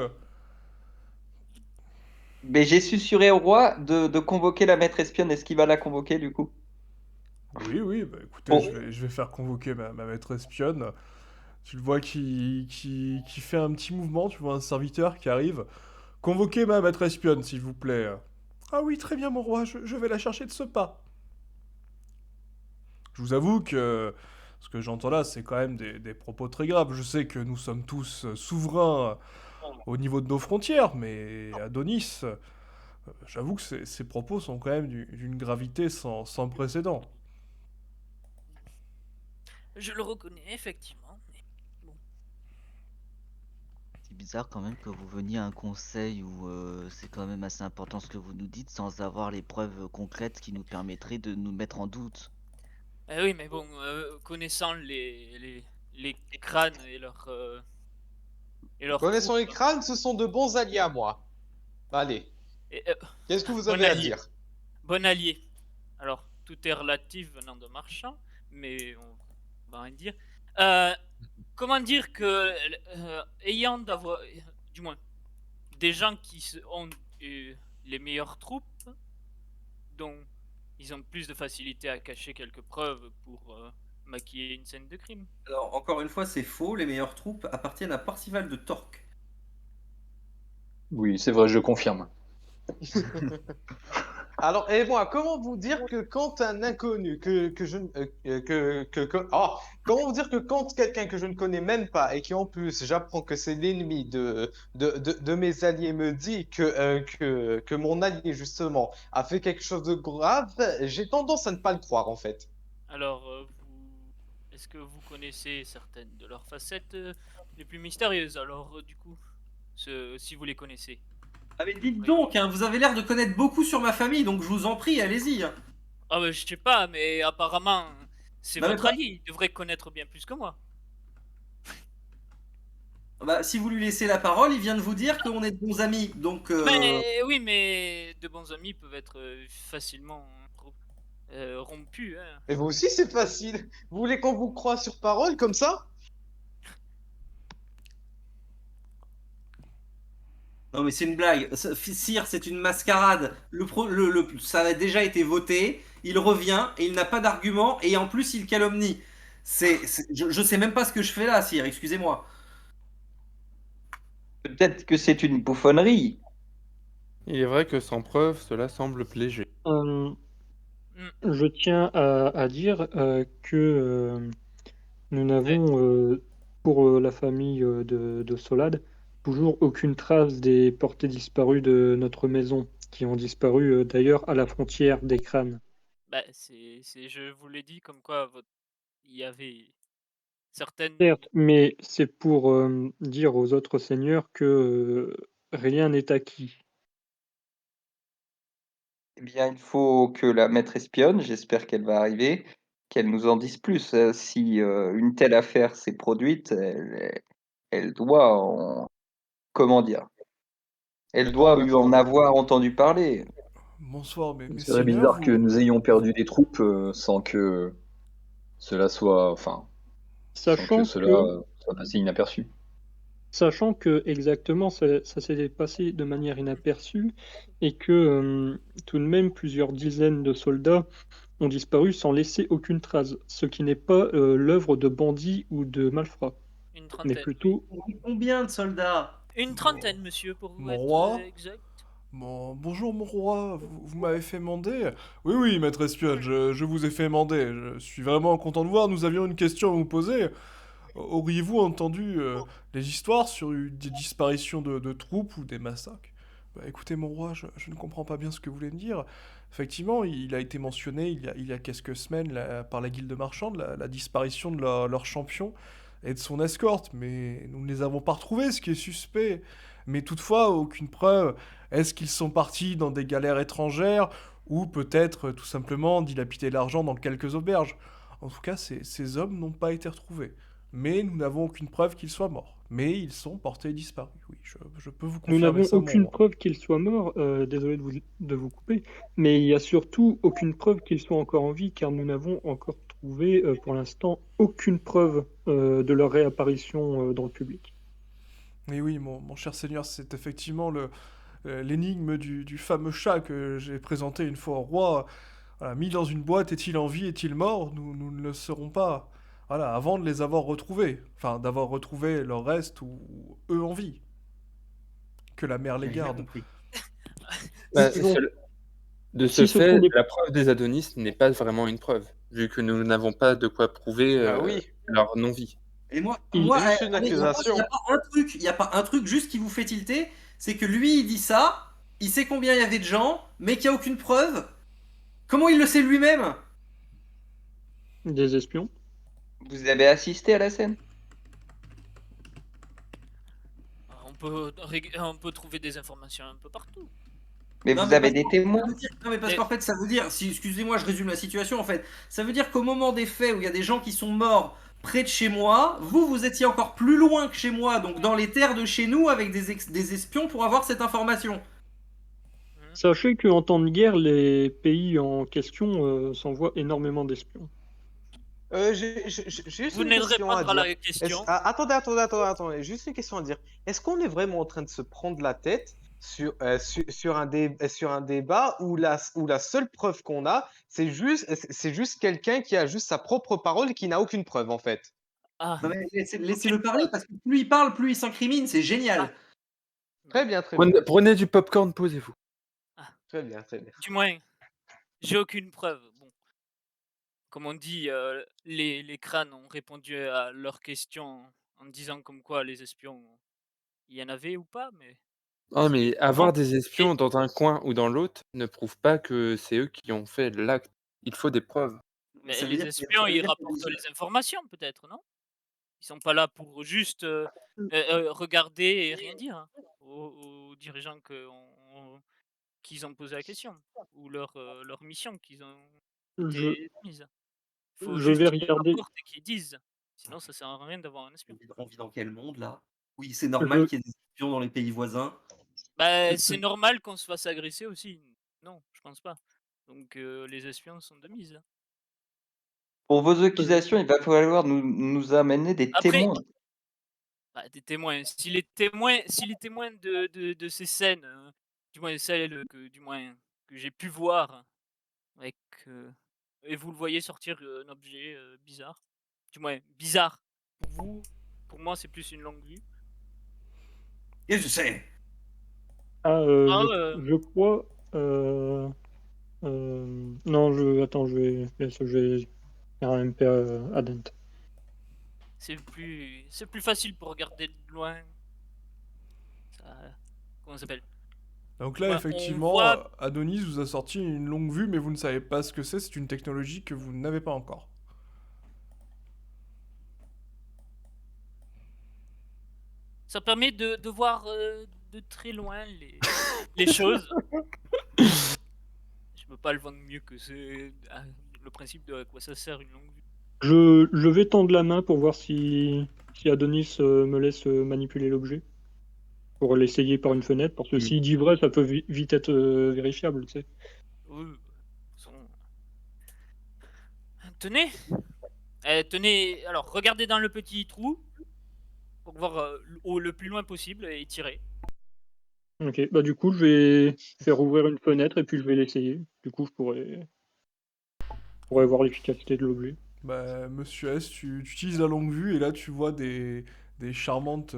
Mais j'ai susurré au roi de convoquer la maître espionne. Est-ce qu'il va la convoquer du coup? Oui, écoutez, Bon. je vais faire convoquer ma maître espionne. Tu le vois qui fait un petit mouvement, tu vois un serviteur qui arrive. Convoquez ma maître espionne, s'il vous plaît. Ah oui, très bien, mon roi, je vais la chercher de ce pas. Je vous avoue que ce que j'entends là, c'est quand même des propos très graves. Je sais que nous sommes tous souverains au niveau de nos frontières, mais Adonis, j'avoue que ces propos sont quand même d'une gravité sans précédent. Je le reconnais, effectivement. Mais bon. C'est bizarre quand même que vous veniez à un conseil où c'est quand même assez important ce que vous nous dites sans avoir les preuves concrètes qui nous permettraient de nous mettre en doute. Eh oui, mais bon, connaissant les crânes et leurs Connaissant les troupes, crânes, ce sont de bons alliés à moi. Allez, et, qu'est-ce que vous bon avez à allié. dire? Bon allié. Alors, tout est relatif venant de marchand, mais on va en dire. comment dire que ayant d'avoir, du moins, des gens ont les meilleures troupes, dont ils ont plus de facilité à cacher quelques preuves pour maquiller une scène de crime. Alors, encore une fois, c'est faux. Les meilleures troupes appartiennent à Parcival de Torque. Oui, c'est vrai, je confirme. Alors, et moi, comment vous dire que quand un inconnu, comment vous dire que quand quelqu'un que je ne connais même pas et qui en plus j'apprends que c'est l'ennemi de mes alliés me dit que mon allié justement a fait quelque chose de grave, j'ai tendance à ne pas le croire en fait. Alors, est-ce que vous connaissez certaines de leurs facettes les plus mystérieuses? Alors, du coup, si vous les connaissez. Ah mais dites donc, hein, vous avez l'air de connaître beaucoup sur ma famille, donc je vous en prie, allez-y. Hein. Ah bah, je sais pas, mais apparemment, c'est Non, mais votre allié, il devrait connaître bien plus que moi. Bah, si vous lui laissez la parole, il vient de vous dire qu'on est de bons amis, donc... Mais oui, mais de bons amis peuvent être facilement rompus. Hein. Et vous aussi, c'est facile. Vous voulez qu'on vous croie sur parole comme ça? Non mais c'est une blague. Sire, c'est une mascarade. Ça a déjà été voté. Il revient et il n'a pas d'argument et en plus il calomnie. Je sais même pas ce que je fais là, Sire. Excusez-moi. Peut-être que c'est une bouffonnerie. Il est vrai que sans preuve, cela semble léger. Je tiens à dire que nous n'avons, pour la famille de Solade, toujours aucune trace des portées disparues de notre maison, qui ont disparu d'ailleurs à la frontière des crânes. Bah, je vous l'ai dit, comme quoi il y avait certaines... Certes, mais c'est pour dire aux autres seigneurs que rien n'est acquis. Eh bien, il faut que la maître espionne, j'espère qu'elle va arriver, qu'elle nous en dise plus. Si une telle affaire s'est produite, elle doit en... Comment dire? Elle doit en avoir entendu parler. Bonsoir, mes Ce serait seigneurs, bizarre que nous ayons perdu des troupes sans que cela soit... Enfin, sans Sachant que cela soit passé inaperçu. Sachant que exactement ça s'est passé de manière inaperçue et que tout de même plusieurs dizaines de soldats ont disparu sans laisser aucune trace, ce qui n'est pas l'œuvre de bandits ou de malfrats, Une mais trentaine. plutôt... Combien de soldats? Une trentaine, monsieur, pour vous Mon être roi exact. Bon, bonjour mon roi, vous m'avez fait mander. Oui, oui, maître espionne, je vous ai fait mander. Je suis vraiment content de voir. Nous avions une question à vous poser. Auriez-vous entendu des histoires sur des disparitions de troupes ou des massacres? Bah, écoutez, mon roi, je ne comprends pas bien ce que vous voulez me dire. Effectivement, il a été mentionné il y a quelques semaines par la guilde marchande la disparition de leur champion et de son escorte, mais nous ne les avons pas retrouvés, ce qui est suspect. Mais toutefois, aucune preuve. Est-ce qu'ils sont partis dans des galères étrangères ou peut-être tout simplement dilapider l'argent dans quelques auberges? En tout cas, ces hommes n'ont pas été retrouvés. Mais nous n'avons aucune preuve qu'ils soient morts. Mais ils sont portés disparus. Oui, je peux vous Nous confirmer n'avons ça, mon aucune roi. preuve qu'ils soient morts, désolé de vous couper, mais il y a surtout aucune preuve qu'ils soient encore en vie, car nous n'avons encore trouvé pour l'instant aucune preuve de leur réapparition dans le public. Et oui, mon cher seigneur, c'est effectivement l'énigme du fameux chat que j'ai présenté une fois au roi. Voilà, mis dans une boîte, est-il en vie, est-il mort? Nous ne le saurons pas. Voilà, avant de les avoir retrouvés. Enfin, d'avoir retrouvé leur reste ou eux en vie. Que la mère les J'ai bien garde. compris. Bah, Si ce de si ce ce fait, sont des... la preuve des Adonis n'est pas vraiment une preuve, vu que nous n'avons pas de quoi prouver Bah oui. leur non-vie. Et moi, Il- Juste une attendez, accusation. il y a pas un truc juste qui vous fait tilter, c'est que lui il dit ça, il sait combien il y avait de gens, mais qu'il n'y a aucune preuve. Comment il le sait lui-même? Des espions. Vous avez assisté à la scène? On peut trouver des informations un peu partout. Mais Non, vous mais avez parce des qu'en- témoins? Non, mais parce qu'en fait, ça veut dire, excusez-moi, je résume la situation en fait. Ça veut dire qu'au moment des faits où il y a des gens qui sont morts près de chez moi, vous étiez encore plus loin que chez moi, donc dans les terres de chez nous avec des espions pour avoir cette information. Sachez qu'en temps de guerre, les pays en question s'envoient énormément d'espions. J'ai juste Vous une n'aiderez question pas à à dire. la question. Attendez. Juste une question à dire. Est-ce qu'on est vraiment en train de se prendre la tête sur un débat où la seule preuve qu'on a, c'est juste quelqu'un qui a juste sa propre parole et qui n'a aucune preuve, en fait? Ah, Non, mais laissez-le parler parce que plus il parle, plus il s'incrimine, c'est génial. Très bien, très bien. Prenez du popcorn, posez-vous. Très bien, très bien. du moins, j'ai aucune preuve. Bon, comme on dit, les crânes ont répondu à leurs questions en disant comme quoi les espions, il y en avait ou pas, mais Ah, c'est mais avoir des espions dans un coin ou dans l'autre ne prouve pas que c'est eux qui ont fait l'acte. Il faut des preuves. mais Ça veut les dire espions, ça veut ils dire rapportent les informations peut-être, non? Ils sont pas là pour juste, regarder et rien dire, hein, aux dirigeants qu'ils ont posé la question ou leur mission qu'ils ont Je, été mise. Faut je juste vais qu'ils regarder. rapportent et qu'ils disent. Sinon ça sert à rien d'avoir un espion. On vit dans quel monde là? Oui, c'est normal Je, qu'il y ait des espions dans les pays voisins. Bah, c'est normal qu'on se fasse agresser aussi. Non, je pense pas. Donc les espions sont de mise, hein. Pour vos accusations, il va falloir nous amener des Après, témoins. bah, des témoins. Si les témoins de ces scènes, du moins celles que j'ai pu voir avec, et vous le voyez sortir un objet bizarre. Du moins bizarre pour vous. Pour moi, c'est plus une longue vue. Et je sais. je crois. Non, attends, je vais faire un MP à Dent. C'est plus facile pour regarder de loin. Ça, comment ça s'appelle? Donc là, Ouais, on effectivement, voit- Adonis vous a sorti une longue vue, mais vous ne savez pas ce que c'est une technologie que vous n'avez pas encore. Ça permet de voir de très loin les choses. Je peux pas le vendre mieux que c'est le principe de à quoi ça sert une longue vue. Je vais tendre la main pour voir si Adonis me laisse manipuler l'objet. Pour l'essayer par une fenêtre, parce que s'il dit vrai, ça peut vite être vérifiable, tu sais. Oui, de toute façon. Tenez. Tenez, alors regardez dans le petit trou pour voir le plus loin possible et tirez. Ok, bah du coup, je vais faire ouvrir une fenêtre et puis je vais l'essayer. Du coup, je pourrais voir l'efficacité de l'objet. Bah, monsieur S, tu utilises la longue vue et là tu vois des charmantes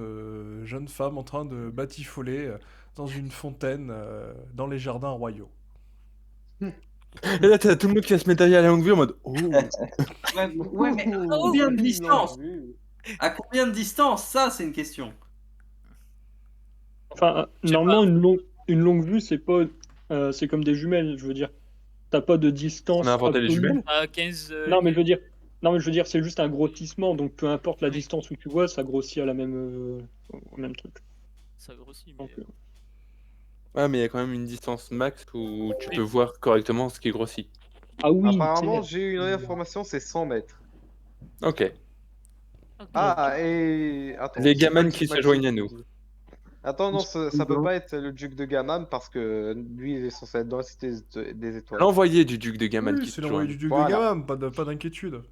jeunes femmes en train de batifoler dans une fontaine dans les jardins royaux. Et là, t'as tout le monde qui va se mettre derrière la longue vue en mode oh. Ouais, mais à combien de distance? À combien de distance? Ça, c'est une question. Enfin, normalement, une longue vue, c'est pas, c'est comme des jumelles. Je veux dire, t'as pas de distance. On a inventé les absolue. jumelles À 15. Non, mais je veux dire, c'est juste un grossissement. Donc, peu importe la distance où tu vois, ça grossit à la même, au même truc. Ça grossit, mais. Donc, Ouais, mais il y a quand même une distance max où tu peux voir correctement ce qui grossit. Ah oui. Apparemment, j'ai eu une information, c'est 100 mètres. Ok. Ah, et. Attends, Les c'est gamins pas qui se Max joignent à nous. Attends, non, ça peut pas être le duc de Gaman parce que lui, il est censé être dans la cité des étoiles. L'envoyé du duc de Gaman Oui, qui c'est se l'envoyé joint. du duc Voilà. de Gamam, pas d'inquiétude.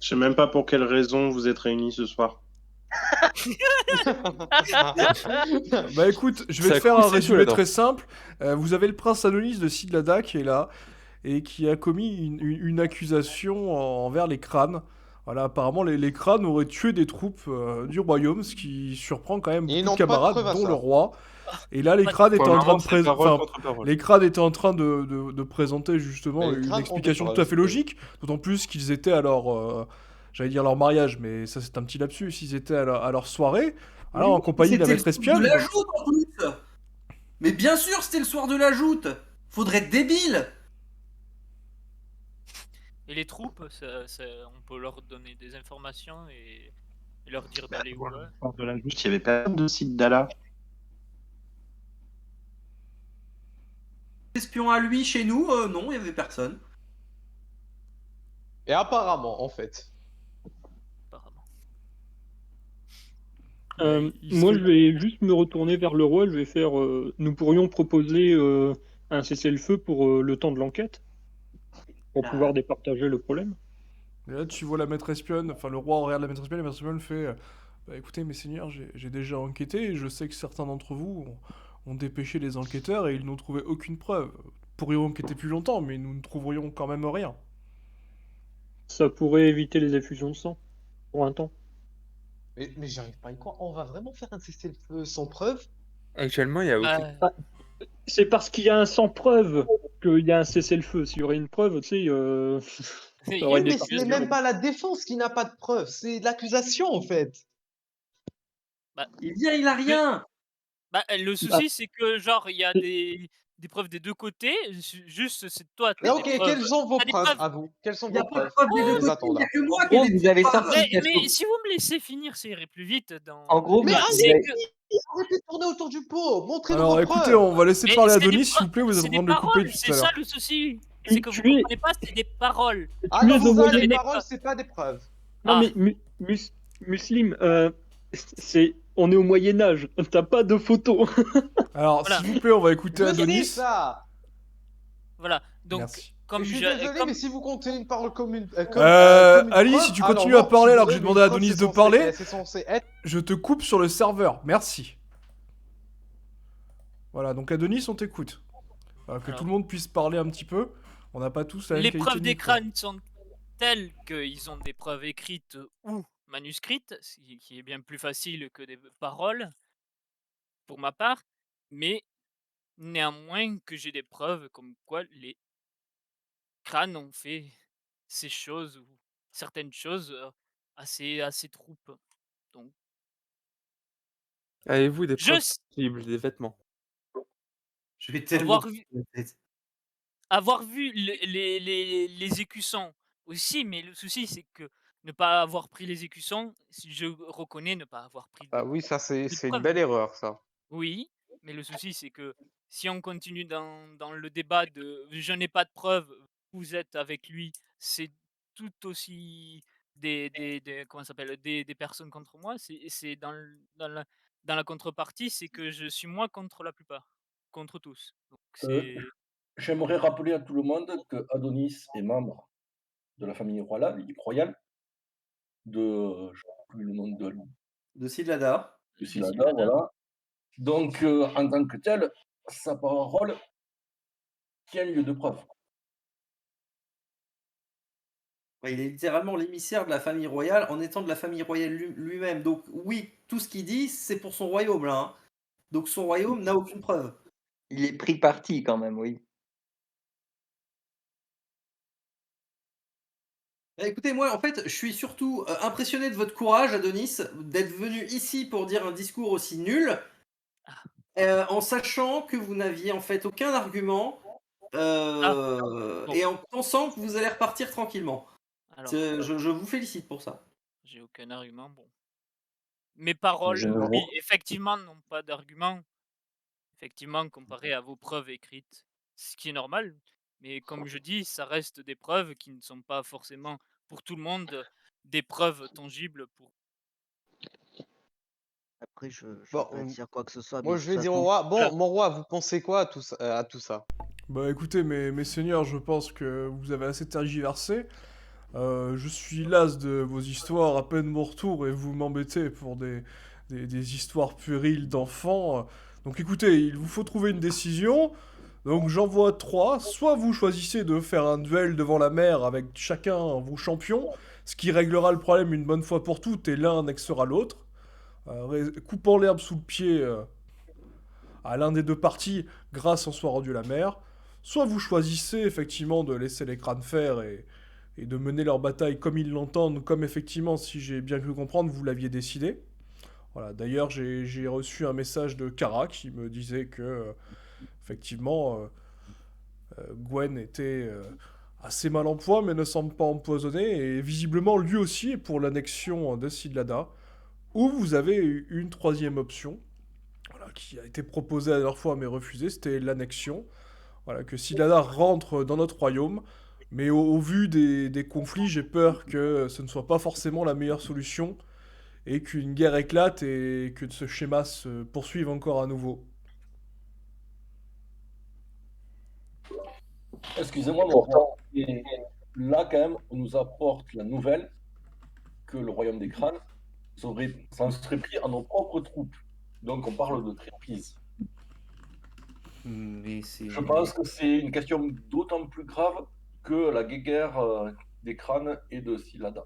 Je sais même pas pour quelle raison vous êtes réunis ce soir. Bah écoute, je vais Ça te faire coule, un c'est résumé chaud, là-dedans. très simple. Vous avez le prince Adonis de Sidlada qui est là et qui a commis une accusation envers les crânes. Voilà, apparemment les crânes auraient tué des troupes du royaume, ce qui surprend quand même Ils beaucoup n'ont de pas de camarades, preuve à dont ça. le roi. Et là, les crânes étaient en train de c'est parole contre parole. les crânes étaient en train de présenter justement Mais les une crânes ont explication des tout à fait preuves. logique, d'autant plus qu'ils étaient à leur, j'allais dire leur mariage, mais ça c'est un petit lapsus, ils étaient à leur soirée, alors en compagnie de la C'était maître le soir espionne. de la joute en plus. Mais bien sûr, c'était le soir de la joute. Faudrait être débile. Et les troupes, on peut leur donner des informations et leur dire d'aller où. Lors de la joute, il y avait personne de Sidlada. Espion à lui chez nous, non, il y avait personne. Et apparemment, en fait. Moi, je vais juste me retourner vers le roi. Je vais faire. Nous pourrions proposer un cessez-le-feu pour le temps de l'enquête, pour pouvoir départager le problème. Et là, tu vois la maître espionne, enfin le roi regarde la maître espionne fait bah, écoutez, mes seigneurs, j'ai déjà enquêté et je sais que certains d'entre vous ont dépêché les enquêteurs et ils n'ont trouvé aucune preuve. Pourrions enquêter plus longtemps, mais nous ne trouverions quand même rien. Ça pourrait éviter les effusions de sang pour un temps. Mais j'arrive pas à y croire. On va vraiment faire un cessez-le-feu sans preuve? Actuellement, il n'y a aucune. Bah, C'est parce qu'il y a un sans preuve qu'il y a un cessez-le-feu. S'il y aurait une preuve, tu sais, il y ça a aurait une Oui, été mais ce n'est accusation. même pas la défense qui n'a pas de preuve, c'est l'accusation en fait. Bah, Il vient, il a rien. le souci, c'est que, genre, il y a des preuves des deux côtés. Juste, c'est toi, Mais t'as des ok, preuves. quelles sont vos T'as des preuves preuves. à vous? Quelles sont Il n'y a vos pas de preuves? preuve des On deux les côtés, attend il n'y a là. que moi En qui ai gros, des vous avez preuves. sorti Mais si vous me laissez finir, ça irait plus vite. En gros, Mais vous Bah, vous c'est avez- que. arrêtez de tourner autour du pot, montrez-nous Alors vos écoutez, preuves. on va laisser Mais parler c'est des Adonis, s'il preuves, vous plaît, vous êtes c'est en des train de le couper paroles, tout c'est à ça l'heure. le souci. C'est que vous tu es... comprenez pas, c'est des paroles. Alors es au ça, moyen- les des paroles, preuves. c'est pas des preuves. Non, Ah, mais Muslim, on est au Moyen-Âge. T'as pas de photos. Alors, voilà, s'il vous plaît, on va écouter Je sais Adonis. ça. voilà. Donc, Merci. comme Je suis je, désolé, comme mais si vous comptez une parole comme une, comme une Ali, preuve, si tu alors continues à non, parler je suis alors que désolé, j'ai mais demandé une à preuve, Adonis c'est de censé- parler, c'est censé être. je te coupe sur le serveur. Merci. Voilà, donc Adonis, on t'écoute. Que Alors, tout le monde puisse parler un petit peu. On n'a pas tous la même les qualité preuves de des micro. crânes sont telles qu'ils ont des preuves écrites ou manuscrites, ce qui est bien plus facile que des paroles, pour ma part, mais néanmoins que j'ai des preuves comme quoi les crânes ont fait ces choses ou certaines choses à ces troupes. Donc, Avez-vous des je preuves s- tangibles, des vêtements? Je vais tellement avoir vu, la tête. avoir vu les écussons aussi, mais le souci c'est que ne pas avoir pris les écussons, je reconnais ne pas avoir pris Ah oui, ça de c'est une preuves. belle erreur, ça. Oui, mais le souci, c'est que si on continue dans le débat de je n'ai pas de preuves, vous êtes avec lui, c'est tout aussi comment ça s'appelle, des personnes contre moi. C'est dans la contrepartie, c'est que je suis moi contre la plupart, contre tous. Donc Euh, c'est. J'aimerais rappeler à tout le monde que Adonis est membre de la famille royale je sais plus le nom De Sidlada. de Des Silada, Sylvanas. voilà. Donc, en tant que tel, sa parole tient lieu de preuve. Ouais, il est littéralement l'émissaire de la famille royale en étant de la famille royale lui-même. Donc oui, tout ce qu'il dit, c'est pour son royaume là, hein. Donc son royaume n'a aucune preuve. Il est pris parti quand même, oui. Écoutez, moi en fait, je suis surtout impressionné de votre courage, Adonis, d'être venu ici pour dire un discours aussi nul, en sachant que vous n'aviez en fait aucun argument Bon, et en pensant que vous allez repartir tranquillement. alors, Je vous félicite pour ça. j'ai aucun argument. Bon. Mes paroles, Je ne oui, vois- effectivement, n'ont pas d'argument. Effectivement, comparé à vos preuves écrites, ce qui est normal. Mais comme je dis, ça reste des preuves qui ne sont pas forcément pour tout le monde des preuves tangibles pour. Après, je vais Bon, pas dire quoi que ce soit, mais moi de je toute vais dire au façon, roi, Voilà. bon, mon roi, vous pensez quoi à tout ça? Bah écoutez, mes seigneurs, je pense que vous avez assez tergiversé. Je suis las de vos histoires, à peine mon retour, et vous m'embêtez pour des histoires puériles d'enfants. Donc écoutez, il vous faut trouver une décision. Donc j'envoie 3. Soit vous choisissez de faire un duel devant la mer avec chacun vos champions, ce qui réglera le problème une bonne fois pour toutes, et l'un annexera l'autre, coupant l'herbe sous le pied à l'un des deux partis grâce en soit rendu la mer. Soit vous choisissez effectivement de laisser les crânes faire et de mener leur bataille comme ils l'entendent, comme effectivement, si j'ai bien pu comprendre, vous l'aviez décidé. Voilà, d'ailleurs, j'ai reçu un message de Kara qui me disait que, effectivement, Gwen était assez mal en point, mais ne semble pas empoisonné, et visiblement, lui aussi est pour l'annexion de Sidlada. Ou vous avez une troisième option, voilà, qui a été proposée à la fois mais refusée, c'était l'annexion. Voilà, que Sidlada rentre dans notre royaume, mais au vu des conflits, j'ai peur que ce ne soit pas forcément la meilleure solution, et qu'une guerre éclate et que ce schéma se poursuive encore à nouveau. Excusez-moi, mon Pourtant, roi. Et là, quand même, on nous apporte la nouvelle que le royaume des crânes s'en serait pris à nos propres troupes. Donc, on parle de traîtrise. Mais c'est. Je pense que c'est une question d'autant plus grave que la guéguerre des crânes et de Silada.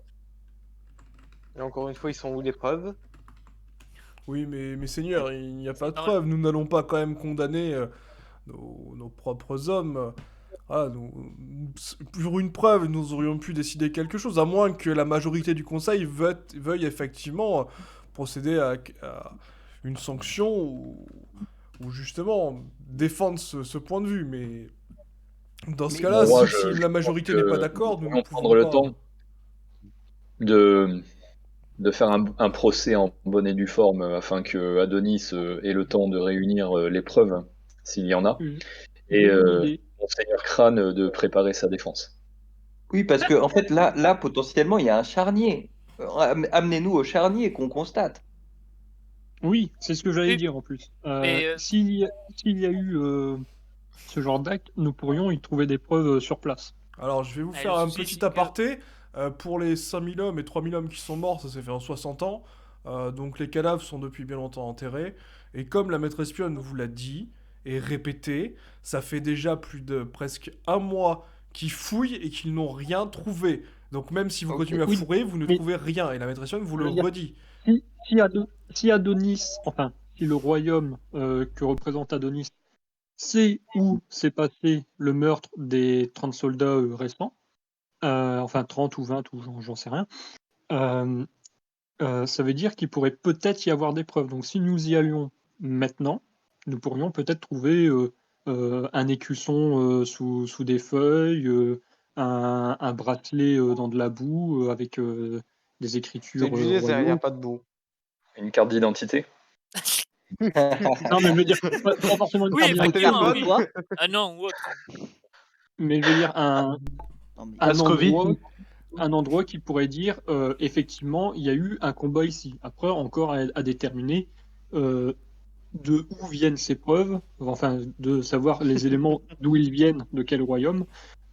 Et encore une fois, ils sont où les preuves? Oui, mais Seigneur, il n'y a pas de preuve. Nous n'allons pas quand même condamner nos propres hommes. Ah, pour une preuve, nous aurions pu décider quelque chose, à moins que la majorité du Conseil veuille effectivement procéder à une sanction ou justement défendre ce point de vue. Mais dans ce cas-là, Moi, si la majorité n'est pas d'accord, nous ne pourrions pouvons prendre le pas. temps de faire un procès en bonne et due forme afin que Adonis ait le temps de réunir les preuves, s'il y en a, et Monseigneur Crâne de préparer sa défense. Oui, parce que en fait, là, potentiellement, il y a un charnier. Amenez-nous au charnier qu'on constate. Oui, c'est ce que j'allais dire en plus. S'il y a eu ce genre d'acte, nous pourrions y trouver des preuves sur place. Alors, je vais vous faire un petit aparté. Pour les 5000 hommes et 3000 hommes qui sont morts, ça s'est fait en 60 ans. Donc les cadavres sont depuis bien longtemps enterrés. Et comme la maître espionne vous l'a dit et répété, ça fait déjà plus de presque un mois qu'ils fouillent et qu'ils n'ont rien trouvé. Donc même si vous continuez à fourrer, vous ne trouvez rien. Et la maître espionne vous le redit. Si Adonis, enfin, si le royaume que représente Adonis sait où s'est passé le meurtre des 30 soldats restants, enfin 30 ou 20 ou j'en sais rien, ça veut dire qu'il pourrait peut-être y avoir des preuves. Donc si nous y allions maintenant, nous pourrions peut-être trouver un écusson sous des feuilles, un bracelet dans de la boue avec des écritures C'est du désert, il n'y a royaux. pas de boue. Une carte d'identité. Non, mais je veux dire, pas forcément une Oui, carte effectivement, d'identité. oui. Ah non, ou autre. Mais je veux dire, un endroit qui pourrait dire effectivement, il y a eu un combat ici. Après, encore à déterminer de où viennent ces preuves, enfin, de savoir les éléments d'où ils viennent, de quel royaume,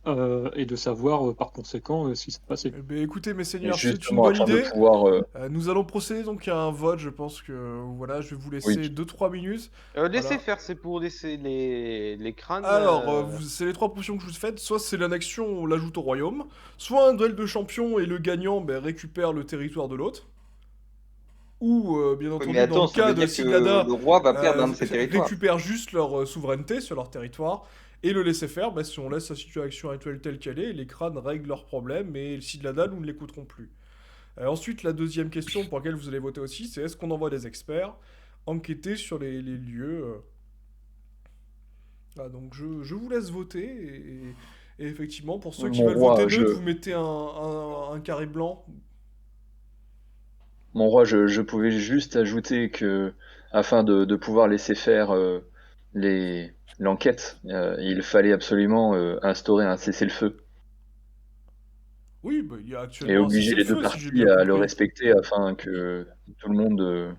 et de savoir par conséquent ce qui s'est passé. Eh bien, écoutez, mes seigneurs, c'est une justement, bonne afin de idée. pouvoir, Nous allons procéder donc à un vote. Je pense que voilà, je vais vous laisser 2-3 minutes. Laissez Voilà. faire, c'est pour laisser les crânes. Alors, c'est les 3 propositions que je vous fais. Soit c'est l'annexion, on l'ajoute au royaume. Soit un duel de champions et le gagnant récupère le territoire de l'autre. Ou, bien entendu, mais attends, dans le ça veut cas de dire que Siglada, le roi va perdre un de ses territoires. récupère juste leur souveraineté sur leur territoire. Et le laisser faire, si on laisse la situation actuelle telle qu'elle est, les crânes règlent leurs problèmes et Siglada, nous ne l'écouterons plus. Ensuite, la deuxième question pour laquelle vous allez voter aussi, c'est est-ce qu'on envoie des experts enquêter sur les lieux donc je vous laisse voter et effectivement, pour ceux qui Mon veulent roi, voter neutre, vous mettez un carré blanc. Mon roi, je pouvais juste ajouter que, afin de pouvoir laisser faire l'enquête, il fallait absolument instaurer un cessez-le-feu Oui, il y a et actuellement un obliger les deux cessez-le-feu, si j'ai parties bien à le compris. respecter afin que tout le monde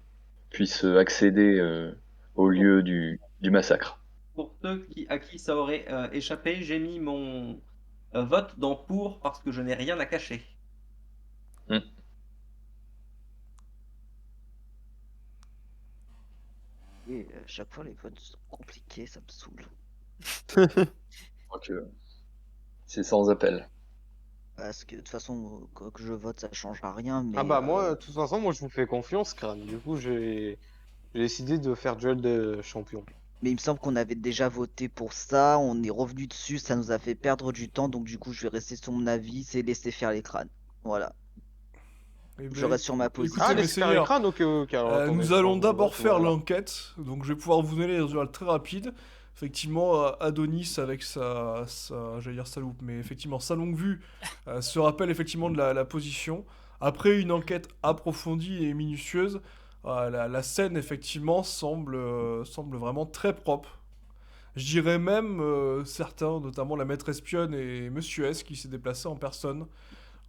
puisse accéder au lieu du massacre. Pour ceux à qui ça aurait échappé, j'ai mis mon vote dans pour parce que je n'ai rien à cacher. Et chaque fois, les votes sont compliqués, ça me saoule. Donc, c'est sans appel. Parce que de toute façon, quoi que je vote, ça changera rien. Mais, Ah bah moi, de toute façon, moi je vous fais confiance, crâne. Du coup, j'ai décidé de faire duel de champions. Mais il me semble qu'on avait déjà voté pour ça, on est revenu dessus, ça nous a fait perdre du temps, donc du coup je vais rester sur mon avis, c'est laisser faire les crânes. Voilà. Je reste sur ma position. Écoutez, mes laissez faire les seigneurs, crânes, ok. Alors, attendez, nous je allons change de d'abord vote, faire voilà. l'enquête, donc je vais pouvoir vous donner les résultats très rapides. Effectivement, Adonis avec j'allais dire sa loupe, mais effectivement sa longue vue se rappelle effectivement de la position. Après une enquête approfondie et minutieuse, la scène effectivement semble vraiment très propre. Je dirais même certains, notamment la maître espionne et Monsieur S qui s'est déplacé en personne,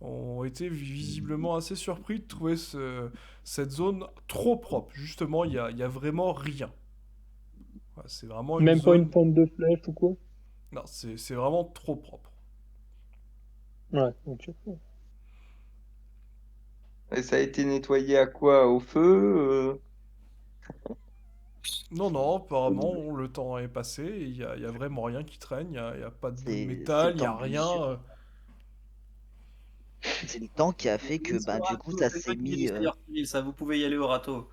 ont été visiblement assez surpris de trouver cette zone trop propre. Justement, il y a vraiment rien. Ouais, c'est vraiment une Même pas une zone... pente de flèche ou quoi? Non, c'est vraiment trop propre. Ouais, ok. Et ça a été nettoyé à quoi? Au feu? Non, apparemment, le temps est passé, il y a vraiment rien qui traîne, il y a pas de bout de C'est métal, le il y a temps rien. glitch. C'est le temps qui a fait que bah du coup ça C'est s'est pas du mis. Seigneur Civil, ça, vous pouvez y aller au râteau.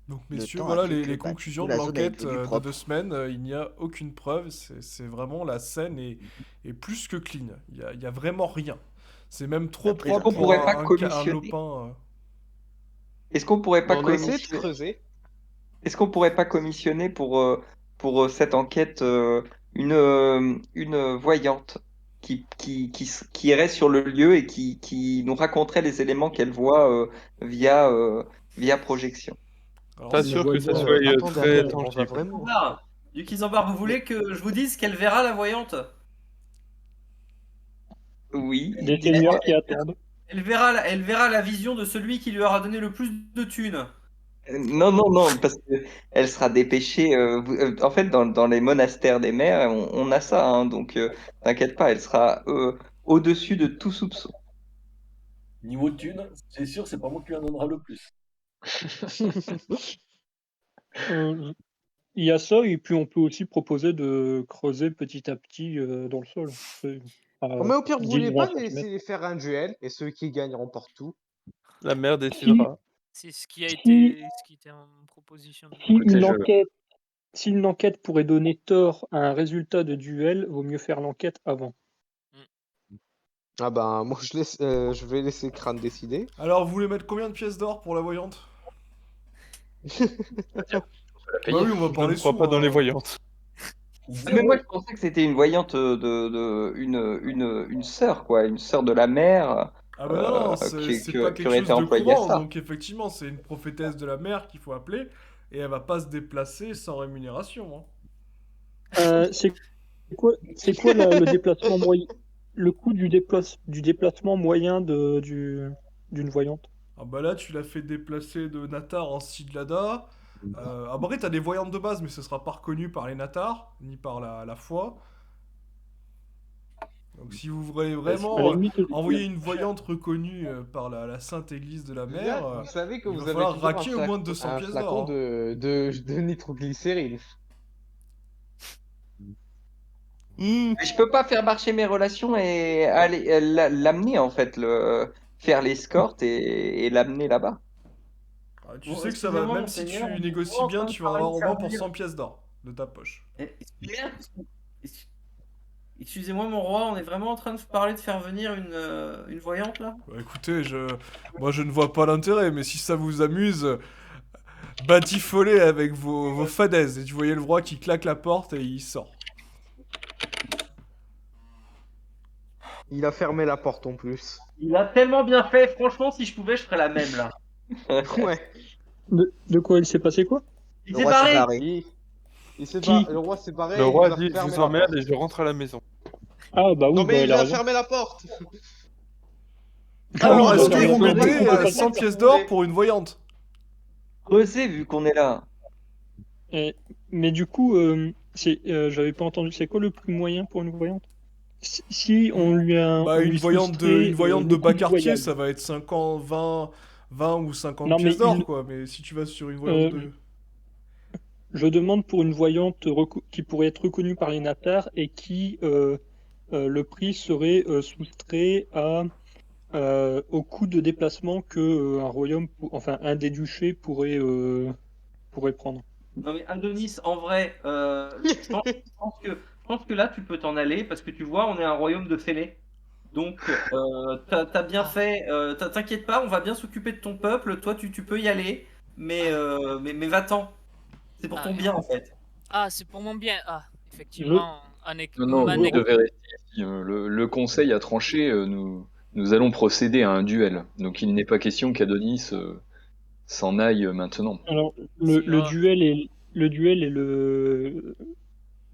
Donc, Le messieurs, temps a voilà fait les que bah, du conclusions coup de la zone est l'enquête devenue de propre. 2 semaines. Il n'y a aucune preuve, c'est vraiment la scène est plus que clean. Il y a vraiment rien. C'est même trop Après, Est-ce propre qu'on pour pourrait pas un commissionner? lopin. Est-ce qu'on pourrait pas On a essayé de commissionner? creuser. Est-ce qu'on pourrait pas commissionner pour cette enquête une voyante qui irait sur le lieu et qui nous raconterait les éléments qu'elle voit via projection? Alors, Pas Une sûr que ça voyante. soit Attendez, très on va tangible. vraiment. Yuki Zambar, vous voulez que je vous dise qu'elle verra la voyante? Oui. Des seigneurs qui attendent. Elle verra la vision de celui qui lui aura donné le plus de thunes. Non, parce que elle sera dépêchée. En fait, dans les monastères des mers, on a ça, hein, donc t'inquiète pas, elle sera au-dessus de tout soupçon. Niveau thune, c'est sûr, c'est pas moi qui lui en donnera le plus. Il y a ça, et puis on peut aussi proposer de creuser petit à petit dans le sol. Mais au pire, vous voulez 10-20 pas centimètres. laisser faire un duel et ceux qui gagnent remportent tout? La mer décidera. C'est ce qui a Si- été, ce qui était en proposition. Si Écoutez, une enquête pourrait donner tort à un résultat de duel, vaut mieux faire l'enquête avant. Ah ben, moi je vais laisser Crâne décider. Alors, vous voulez mettre combien de pièces d'or pour la voyante? la Bah payer. oui, on va Je parler ne crois sous, pas dans hein. les voyantes. Mais moi, je pensais que c'était une voyante une sœur, quoi, une sœur de la mer Ah bah non, qui c'est pas qui quelque aurait chose été de employée à courant, ça. donc effectivement, c'est une prophétesse de la mer qu'il faut appeler, et elle va pas se déplacer sans rémunération. C'est quoi le déplacement moyen, le coût du déplacement moyen d'une voyante? Ah bah là, tu l'as fait déplacer de Natar en Sidlada. Après, t'as des voyantes de base, mais ce sera pas reconnu par les Natars, ni par la foi. Donc si vous voulez À la vraiment limite, envoyer une voyante reconnue par la Sainte Église de la mer, Vous savez que il vous va avez falloir toujours un raquer au moins de 200 un pièces flacon d'or. Hein. de nitroglycérine. Mais je peux pas faire marcher mes relations et aller l'amener, en fait, faire l'escorte et l'amener là-bas. Ah, tu Bon, sais que ça va, excusez-moi, même si monseigneur, on tu est négocies vraiment en bien, train de tu vas en parler avoir de au moins pour servir. 100 pièces d'or de ta poche. Excusez-moi, mon roi, on est vraiment en train de parler de faire venir une voyante là? Bah, écoutez, moi je ne vois pas l'intérêt, mais si ça vous amuse, batifolez avec vos fadaises. Et tu voyais le roi qui claque la porte et il sort. Il a fermé la porte en plus. Il a tellement bien fait, franchement, si je pouvais, je ferais la même là. Ouais. De quoi il s'est passé quoi? Il Le s'est roi s'est barré! barré. Il s'est Qui? le roi s'est barré Le et il roi nous a dit, je fermé vous la emmerde porte. et je rentre à la maison. Ah bah oui, Non bah, mais il il a a raison. fermé la porte. Alors, oui, est-ce bah, que il a vous raison. mettez On va 100 faire pièces ça d'or pour pour une voyante? Creusez, vu qu'on est là. Mais du coup, j'avais pas entendu, c'est quoi le prix moyen pour une voyante? Si on Bah, une lui voyante soustrait, une voyante le de coût bas du quartier, voyage. ça va être 50, 20 ou 50 Non, mais pièces d'or, quoi. Mais si tu vas sur une voyante de... je demande pour une voyante qui pourrait être reconnue par les Natars et qui le prix serait soustrait au coût de déplacement que un royaume, enfin un des duchés pourrait prendre. Non mais Adonis, en vrai, je pense que là tu peux t'en aller parce que tu vois, on est un royaume de fêlés. Donc t'as bien fait, t'inquiète pas, on va bien s'occuper de ton peuple. Toi tu peux y aller, mais va-t'en. C'est pour ton bien en fait. Ah, c'est pour mon bien. Ah, effectivement, Non, vous devez rester ici. Le conseil a tranché. Nous allons procéder à un duel. Donc il n'est pas question qu'Adonis s'en aille maintenant. Alors le duel et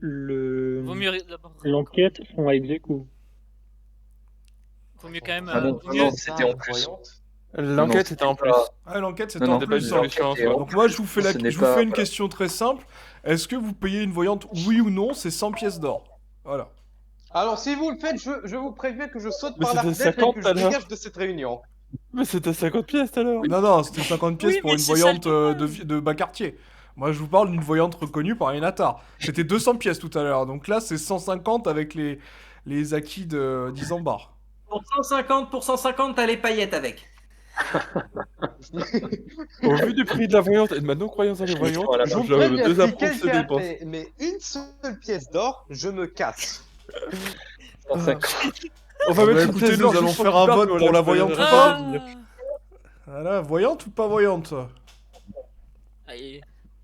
Vaut mieux d'abord. l'enquête sont à ex aequo. Faut mieux quand même. Ah non, vaut mieux- c'était en plus. L'enquête était en plus. Ah, l'enquête c'était Non, en non, plus. pas une solution en soi. Donc moi je vous fais, Ce n'est je vous pas- fais une voilà. question très simple. Est-ce que vous payez une voyante, oui ou non? C'est 100 pièces d'or. Voilà. Alors, si vous le faites, je vous préviens que je saute Mais par la c'était fenêtre et 50 que tout à je l'heure. dégage de cette réunion. Mais c'était 50 pièces tout à l'heure. Non, c'était 50 pièces Oui, pour mais une c'est ça le voyante de bas quartier. Moi, je vous parle d'une voyante reconnue par Inatar. C'était 200 pièces tout à l'heure. Donc là, c'est 150 avec les acquis d'Isambard. Pour 150, t'as les paillettes avec. Au vu du prix de la voyante et de ma non-croyance en les voyantes, Je vous je préviens, si désapprouve ces quelqu'un dépenses. mais une seule pièce d'or, je me casse. On va Bah, mettre une écoutez, pièce nous d'or allons juste faire pour un qu'il parte, vote mais pour on la laisse voyante ou rien pas. dire. Voilà, voyante ou pas voyante? Allez,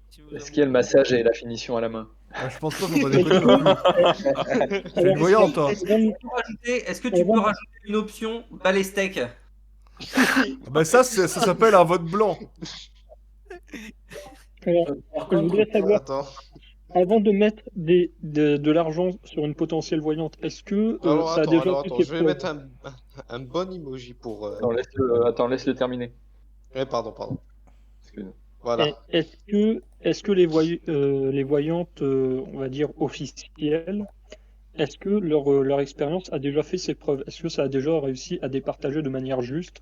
si vous Est-ce qu'il y a le massage et la finition à la main? Je pense pas, faut pas déconner non plus. C'est une voyante, hein. Est-ce que tu peux rajouter une option balai-steak? Bah ça s'appelle un vote blanc. Alors, je voudrais savoir, Attends. avant de mettre de l'argent sur une potentielle voyante, est-ce que Alors, ça a déjà fait attends, ses je vais preuves? mettre un bon emoji pour. Attends, laisse-le terminer. Pardon. Excuse-moi. Voilà. Est-ce que les voyantes, on va dire officielles, est-ce que leur expérience a déjà fait ses preuves? Est-ce que ça a déjà réussi à départager de manière juste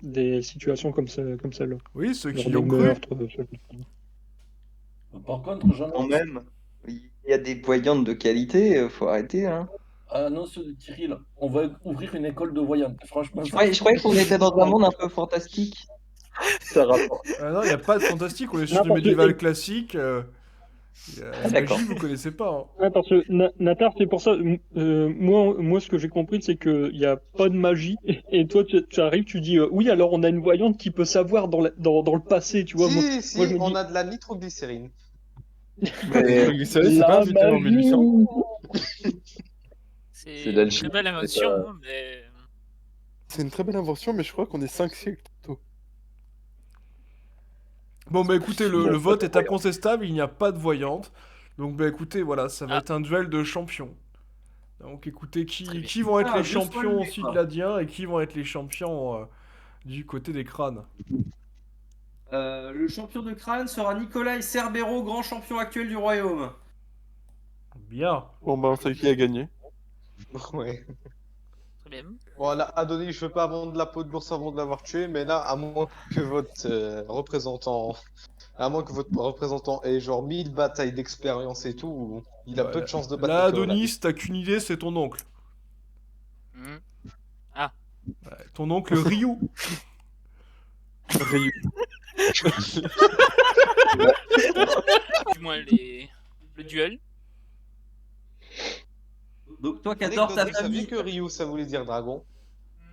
des situations comme celle-là? Oui, ceux qui Genre y des ont cru. meurtres, Par contre, j'en Quand même, il y a des voyantes de qualité, faut arrêter, hein. annonce de Cyril, on va ouvrir une école de voyantes. Franchement, Je croyais qu'on était dans un monde un peu fantastique. Ça rapporte. Non, il n'y a pas de fantastique, on est sur Non, du parce que- médiéval classique. La D'accord. magie, vous connaissez pas. Hein. Ouais, parce que Natar, c'est pour ça. Moi, ce que j'ai compris, c'est qu'il n'y a pas de magie. Et toi, tu arrives, tu dis oui, alors on a une voyante qui peut savoir dans le passé, tu vois. Si, moi, je me on dis, a de la nitroglycérine. Mais C'est pas invité en 1800. C'est C'est une l'alchimie, très belle c'est invention, pas- hein, mais C'est une très belle invention, mais je crois qu'on est 5 siècles trop tôt. Bon, bah écoutez, le vote est incontestable, il n'y a pas de voyante. Donc, bah écoutez, voilà, ça va être un duel de champions. Donc, écoutez, qui vont être les deux fois champions le débat. Cycladiens et qui vont être les champions du côté des crânes? Le champion de crâne sera Nikolai Cerbero, grand champion actuel du royaume. Bien. Bon, bah, on sait qui a gagné. Ouais. très bien. Voilà, Adonis, je veux pas vendre la peau de l'ours avant de l'avoir tué, mais là, à moins que votre représentant ait genre 1000 batailles d'expérience et tout, il a peu de chances de battre Là, Nicolas. Adonis, t'as qu'une idée, c'est ton oncle. Mhm. Ah. Ouais, ton oncle Ryu. Ryu. Du moins le duel. Donc toi qui adores ta Anecdote, vous saviez famille, que Ryu, ça voulait dire dragon?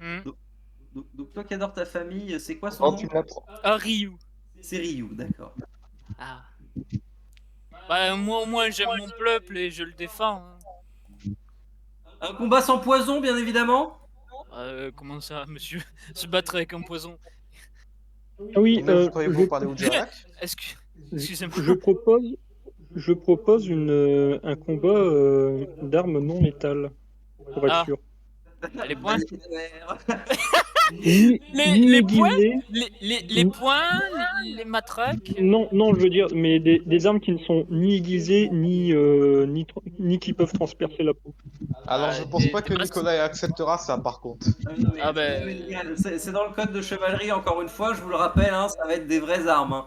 Mhm. donc toi qui adores ta famille, c'est quoi son Quand nom? tu me l'apprends. Ah, Ryu. C'est Ryu, d'accord. Ah. Bah, moi au moins j'aime mon peuple et je le défends. Hein. Un combat sans poison, bien évidemment. Comment ça, monsieur? Se battre avec un poison? ah oui, Même vous croyez vous parler au dialogue? Excusez-moi. je propose un combat d'armes non létales, pour être Ah. sûr. Les points? Ni Les points? aiguisées, Les points? Les matraques? non, je veux dire, mais des armes qui ne sont ni aiguisées, ni qui peuvent transpercer la peau. Alors, je pense pas que Nicolas acceptera ça, par contre. Ah ben. C'est dans le code de chevalerie, encore une fois, je vous le rappelle, hein, ça va être des vraies armes. Hein.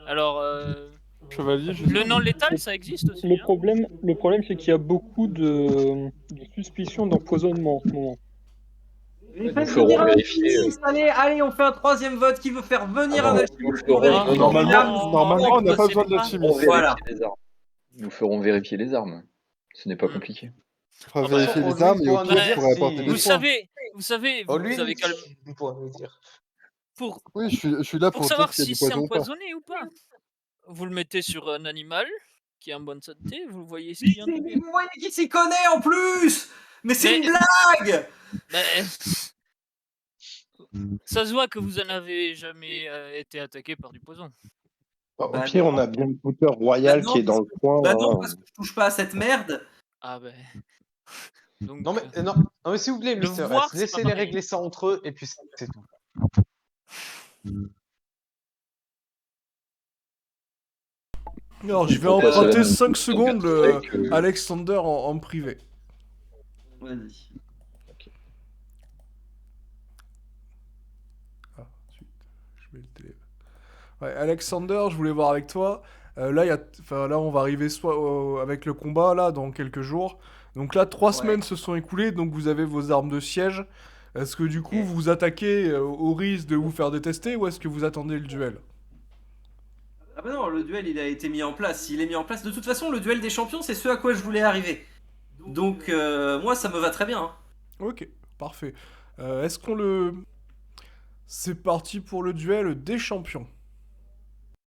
Alors, Chevalier, le non létal, ça existe aussi. Le problème, c'est qu'il y a beaucoup de suspicions d'empoisonnement en ce moment. Nous ferons vérifier. Allez, on fait un troisième vote. Qui veut faire venir un alchimiste nous pour ferons- vérifier Normalement, on n'a pas besoin de Nous l'alchimiste. ferons Voilà. vérifier les armes. Nous ferons vérifier les armes. Ce n'est pas compliqué. On va vérifier les armes et au pire, je pourrais apporter des Vous points. savez, Oh, vous lui, avez calme. pour me dire. Oui, je suis là Pour pour dire savoir s'il y a si du c'est poison ou pas. empoisonné ou pas. Vous le mettez sur un animal qui est en bonne santé, vous voyez ce qu'il y a en dessous. Vous voyez qui s'y connaît en plus. Mais c'est une blague. Ça se voit que vous en avez jamais été attaqué par du poison. Au pire, on a bien le bouteur royal qui est dans le coin. Bah non, hein. parce que je touche pas à cette merde. Ah ben. Donc, Non mais s'il vous plaît, le Mister voir, S, c'est laissez-les pas pareil. régler ça entre eux et puis c'est tout. Alors, je vais On passe à la emprunter même 5 chose, secondes avec, Alexander en privé. Vas-y. Ah, ensuite, je mets le télé. Ouais, Alexander, je voulais voir avec toi. Là, là, on va arriver avec le combat là dans quelques jours. Donc là, 3 semaines se sont écoulées, donc vous avez vos armes de siège. Est-ce que du coup, vous attaquez au risque de vous faire détester ou est-ce que vous attendez le duel? Ah bah non, le duel il a été mis en place. Il est mis en place. De toute façon, le duel des champions, c'est ce à quoi je voulais arriver. Donc moi, ça me va très bien. Hein. Ok, parfait. Est-ce qu'on le... C'est parti pour le duel des champions.